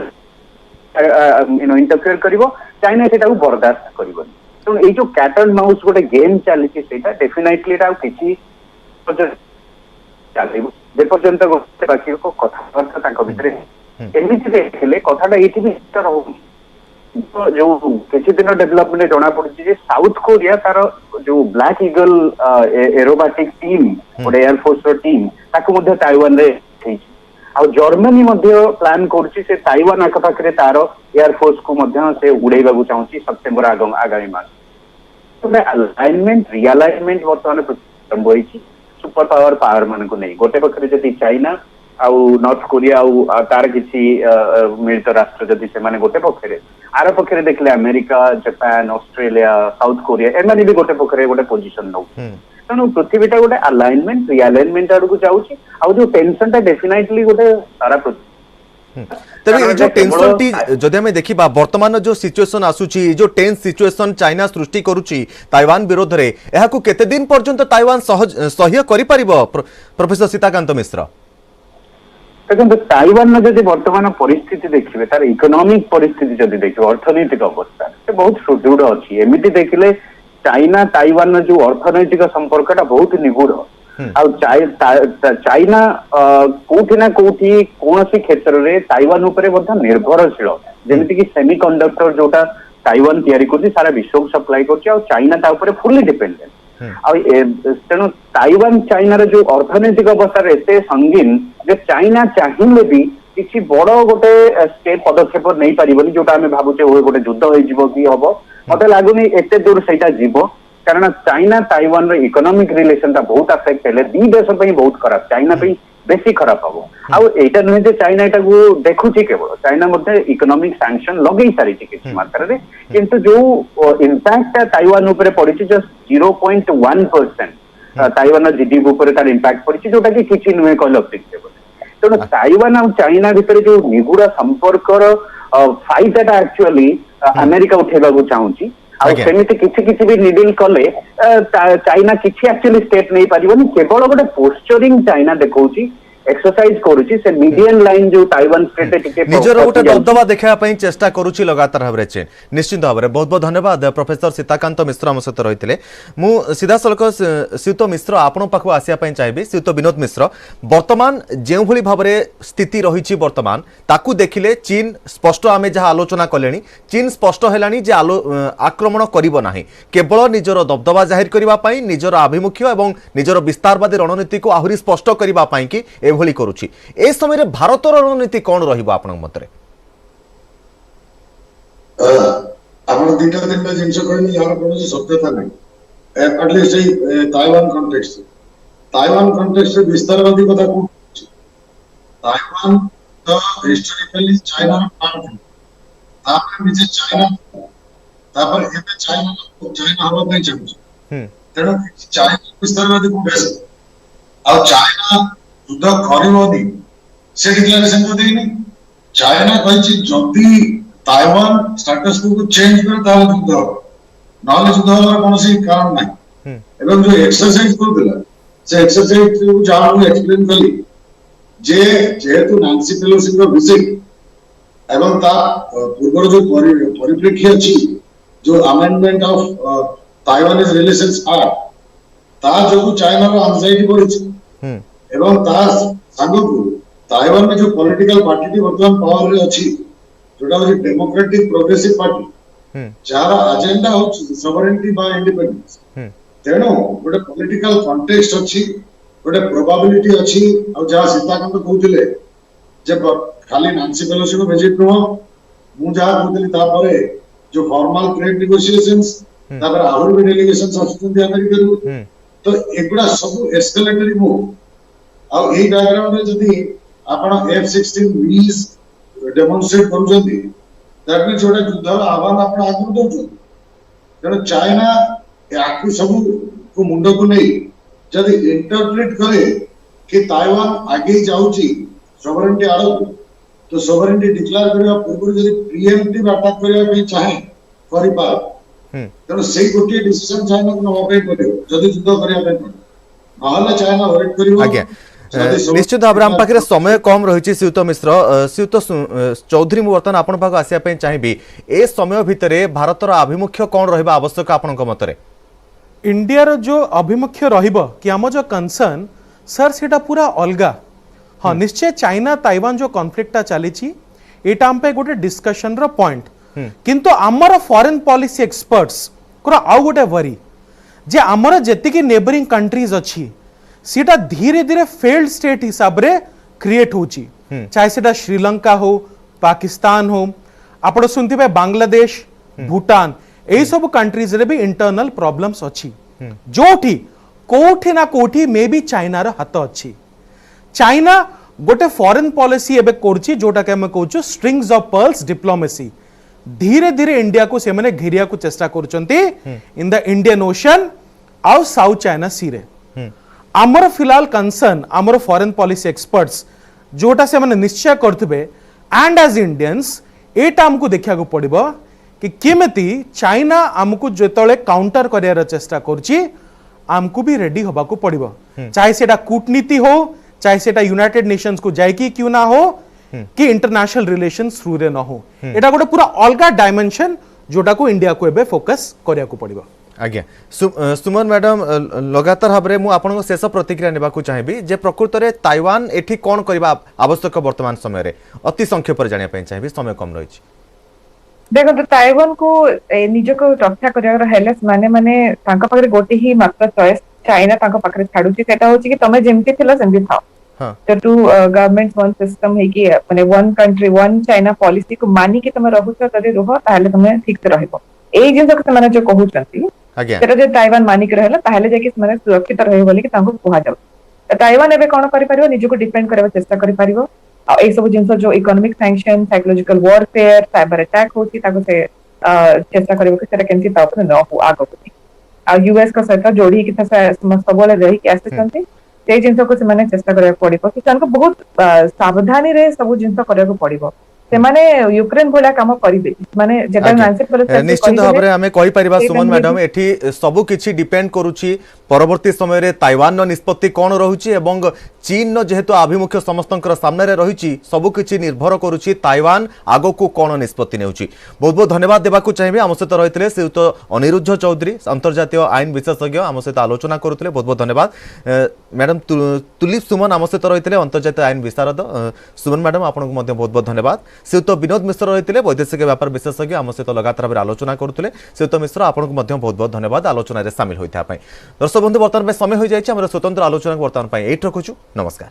इंटरफेयर करिवो चाइना सेटा को बर्दाश्त करिवोनी तेणु ए जो कैट एंड माउस गोटे गेम चलीची सेटा डेफिनेटली एटा किछि चलिबो जे पर्यंत गोटे बाकी को कथाबार्ता तांको भितरे एमिति देखले कथाटा एठी भी रहउनी जो किसी दिन डेवलपमेंट जना पड़ी साउथ कोरिया तार जो ब्लैक ईगल एरोबैटिक टीम गोटे एयरफोर्स टीम ताको ताइवान रे आ जर्मनी प्लान करुच्ची से ताइवान आखपाखे तार एयरफोर्स को से उड़ेबा चाहूँगी सेप्टेम्बर आगामी मास अलाइनमेंट रिअलाइनमेंट बर्तमान आरंभ होती सुपर पावर पावर मान को नहीं गोटे पाखे जदि चाइना आउ नॉर्थ कोरिया आउ तार किसी मिलित राष्ट्र जदि से गोटे पक्षरे आर पक्षरे देखले America Japan Australia South Korea एमाने भी गोटे पक्षरे गोटे पोजीशन नौ तेणु पृथ्वीटा गोटे अलाइनमेंट रिअलाइनमेंट आड़ को जाऊँगी आउ जो टेंशन टा डेफिनेटली गोटे सारा तबे जो टेंशन टी जदि हमें देखिबा वर्तमान जो सिचुएशन आसुची जो टेंस सिचुएशन चाइना सृष्टि करूची ताइवान विरोध रे एहा को केते दिन पर्यंत ताइवान सहय करि परिबो प्रोफेसर सीताकांत मिश्र देखो ताइवान जब वर्तमान परिस्थिति देखिए तार इकोनॉमिक परिस्थिति जब देखिए अर्थनैतिक अवस्था से बहुत सुदृढ़ अच्छी एमती देखिले चाइना ताइवान जो अर्थनैतिक संपर्क बहुत निगूढ़ चाइना कोठी ना कोठी कौन क्षेत्र में ताइवान निर्भरशील जमीक सेमीकंडक्टर जोटा ताइवान तैयारी कर सारा विश्व को सप्लाई कर चाइना फुल्ली डिपेंडेंट तेणु ताइवान चाइनार जो अर्थनैतिक अवस्था एत संगीन जे चाइना चाहिए भी किसी बड़ गोटे स्टेप पदक्षेप नहीं पारिबनी जोटा आम भावुचे गोटे युद्ध हो कि हम मत लगुनि एत दूर से जीव कारण चाइना ताइवान इकोनॉमिक रिलेशन बहुत अफेक्ट है दी देश बहुत खराब चाइना बेसी खराब हम आईटा नुहे जे चाइना एटा को देखुची केवल चाइना इकोनॉमिक सैंक्शन लगे सारी किसी मात्रा रे किंतु जो इम्पैक्ट ताइवान उपरे पड़ी जस्ट 0.1% ताइवान जीडीपी उपरे तार इम्पैक्ट पड़ी जोटा कि किसी नुहे कहले अतिरिक्त तेणु ताइवान और चाइना भितर जो निगूढ़ संपर्कर फाइटा एक्चुअली अमेरिका उठेबा चाहूँगी सेमिति किसी भी निडिल कले चाइना किसी एक्चुअली स्टेप नहीं पारिबनी केवल गोटे पोस्चरिंग चाइना देखौची एक्सरसाइज करूची से मीडियन लाइन जो ताइवान स्टेट टिके निजर गोटे दबदबा देखा चेष्टा करूची लगातार भाव चीन निश्चित भाव में बहुत बहुत धन्यवाद प्रोफेसर सीताकांत मिश्र आम सहित रही मु सीधा सड़क श्रीयुत मिश्र आपण पाख आसापी चाहिए श्रीयुत विनोद मिश्र वर्तमान जो भाव में स्थिति रही वर्तमान ताकू देखिले चीन स्पष्ट आम जहाँ आलोचना कले चीन स्पष्ट है आक्रमण करिबो नाही केवल निजर दबदबा जाहिर करने निजर आभिमुख्य और निजर विस्तारवादी रणनीति को आहरी स्पष्ट करने एभली करुछि ए समय भारतर रणनीति कौन रहिबो आपन मतरे आपण दिटा जिनस कहले यार कोनोसी सत्यता नहीं एटलीस्ट ताइवान कॉन्टेक्स्ट विस्तारवादी कथा को ताइवान तो हिस्टोरिकली चाइना पार्ट तापर निजे चाइना तापर एबे चाइना हवा नहीं चाहू तेणु चाइना विस्तारवादी को बेस आ चाइना युद्ध करिवोनी से डिक्लेरेशन को देनी चाइना कहिछि जदी ताइवान स्टेटस को चेंज करे ताले युद्ध हो नॉलेज युद्ध होबार कोनोसी कारण नाही एवं जो एक्सरसाइज करथिला से एक्सरसाइज को जाऊ एक्सप्लेन कली जे जेहेतु नांसी पेलोसी को विजिट एवं ता पूर्व जो परिप्रेक्षी अछि जो amendment of Taiwanese relations act ता जो चाइना रो एंजाइटी बढ़ी एवं ता संग को ताइवान में जो पॉलिटिकल पार्टी वर्तमान पावर रे अछि जोटा हो डेमोक्रेटिक प्रोग्रेसिव पार्टी जहार एजेंडा हो सॉवरेनिटी बा इंडिपेंडेंस तेणु गोटे पॉलिटिकल कॉन्टेक्स्ट अछि गोटे प्रोबेबिलिटी अछि और जहा सीताकांत कहउथिले जे खाली नांसी पेलोसी को विजिट नो मु जहा कहउथिली तापरे जो फॉर्मल ट्रेड नेगोशिएशंस तापर आहुर भी डेलीगेशंस आछुंती अमेरिका रू तो एगुडा सब एस्केलेटरी मूव और एई डायग्राम रे जदी आपण F-16 वीज डेमोन्स्ट्रेट करूछंती दैट मींस जोटा युद्धर आह्वान आपण आगु दउछन तेणु चाइना याकु सब को मुंड को नहीं जदि इंटरप्रेट करे कि ताइवान आगे जाउची सॉवरेनिटी आड़ो तो सॉवरेनिटी डिक्लेयर करबा पूर्व जदि प्रीएम्प्टिव अटैक करबा पे चाहे करि पार तेणु से गोटे डिसीजन चाइना को नवा पे पड़े जदि युद्ध करबा पे नहले चाइना वेट करिवो आज्ञा निश्चित भाव आम पाखे समय कम रही श्रीयुत मिश्र श्रीयुत चौधरी मु बर्तमान आपण पाक आसिया चाहिए ए समय भितर भारतर आभिमुख्य कौन रहा आवश्यक आपण मतरे इंडिया रो जो अभिमुख्य रहिबो कि आम जो कंसर्न सर सेटा पूरा अलगा हाँ निश्चय चाइना ताइवान जो कॉन्फ्लिक्टा चली एटा हम पे गोटे डिस्कशन रो पॉइंट किंतु आमर फॉरेन पॉलिसी एक्सपर्ट्स को आउ गोटे वरी जे आमर जेतिकी नेबरिंग कंट्रीज अच्छी सीटा धीरे धीरे फेल्ड स्टेट हिसाब रे क्रिएट होची चाहे सेटा श्रीलंका हो पाकिस्तान हो आपण सुनथिबे बांग्लादेश भूटान एई सब कंट्रीज रे भी इंटरनल प्रॉब्लम्स अच्छी जोठी कोठी ना कोठी मे भी चाइना रो हाथ अच्छी चाइना गोटे फॉरेन पॉलिसी एबे करची जोटा के हम कहूछु स्ट्रिंग्स ऑफ पर्ल्स डिप्लोमेसी धीरे धीरे इंडिया को से माने घेरिया को चेष्टा करचंती इन द इंडियन ओशन आउ साउथ चाइना सी रे आमर फिलहाल कंसर्न आमर फॉरेन पॉलिसी एक्सपर्ट्स जोटा से माने निश्चय करथबे एंड एज इंडियंस एटा हमको देखिया को पड़िबो कि केमिति चाइना हमको जेतळे काउंटर करियार चेष्टा करची हमको भी रेडी होबा को पड़िबो चाहे सेटा कूटनीति हो चाहे सेटा यूनाइटेड नेशंस को जाय कि क्यों ना हो कि इंटरनेशनल रिलेशंस थ्रू रे न हो एटा गोटे पूरा अलगा डायमेंशन जोटा को इंडिया को एबे फोकस करिया को पड़िबो आज्ञा सुमन मैडम लगातार भाव में मुझे शेष प्रतिक्रिया नेबा चाहिए जे प्रकृत में ताइवान एठी कौन करबा आवश्यक वर्तमान समय रे अति संक्षेप जानिया चाहिए समय कम रही देखो ताइवान को निज को रक्षा करियार हेले माने माने तांका पाखरे गोटे ही मात्र चॉइस चाइना तांका पाखरे छाडुची सेटा होची कि तमे जेमती थिला सेमती थाओ तो टू गवर्नमेंट वन सिस्टम है कि माने one country one China policy को मानी कि तमे रहउछ तदे रहो ताहले तमे ठीक से रहइबो एई जिंस को माने जो कहउचंती सेटा जे ताइवान मानी के रहला ताहले जे कि माने सुरक्षित रहइबो बोली कि तांको कोहा जाउ ताइवान एबे कोन करि परिबो निज को डिपेंड करबा चेष्टा करि परिबो ए सब जिंस जो economic sanction psychological warfare cyber attack होची ताको से चेष्टा करिबो कि सेटा केनती ताप न हो आगो आ यूएस का सहित जोड़ी कि सबले रही कि आसिचंती से जिंस को से माने चेष्टा करिया पड़िबो कि तानको बहुत सावधानी रे सब जिंस करिया पड़िबो से माने यूक्रेन भला काम करिबे माने जेटा नांसी पर निश्चित भाव में आम कहीपर सुमन मैडम एठी सबु किछि डिपेंड करुछि परवर्ती समय रे ताइवान निष्पत्ति कौन रहुछि एवं चीन जेहेतु आभिमुख्य समस्त सामने रे रहिछि सबु किछि निर्भर करुछि ताइवान आगो को कौन निष्पत्ति नेउछि बहुत बहुत धन्यवाद देबाकू चाहिए आम सहित रही श्रीयुत अनिरुद्ध चौधरी अंतर्जातीय आईन विशेषज्ञ आम सहित आलोचना करुले बहुत बहुत धन्यवाद मैडम तुलिप सुमन आम सहित रही अंतर्जातीय आईन विशारद सुमन मैडम आपको बहुत बहुत धन्यवाद श्रीयुत विनोद मिश्र रही वैदेशिक व्यापार विशेषज्ञ आम सहित लगातार भाव आलोचना करुले श्रीयुत मिश्र आपको बहुत बहुत धन्यवाद आलोचना सामिल होता दर्शक बंधु बर्तमान समय हो जाए स्वतंत्र आलोचना बर्तमान एट रखुचु नमस्कार।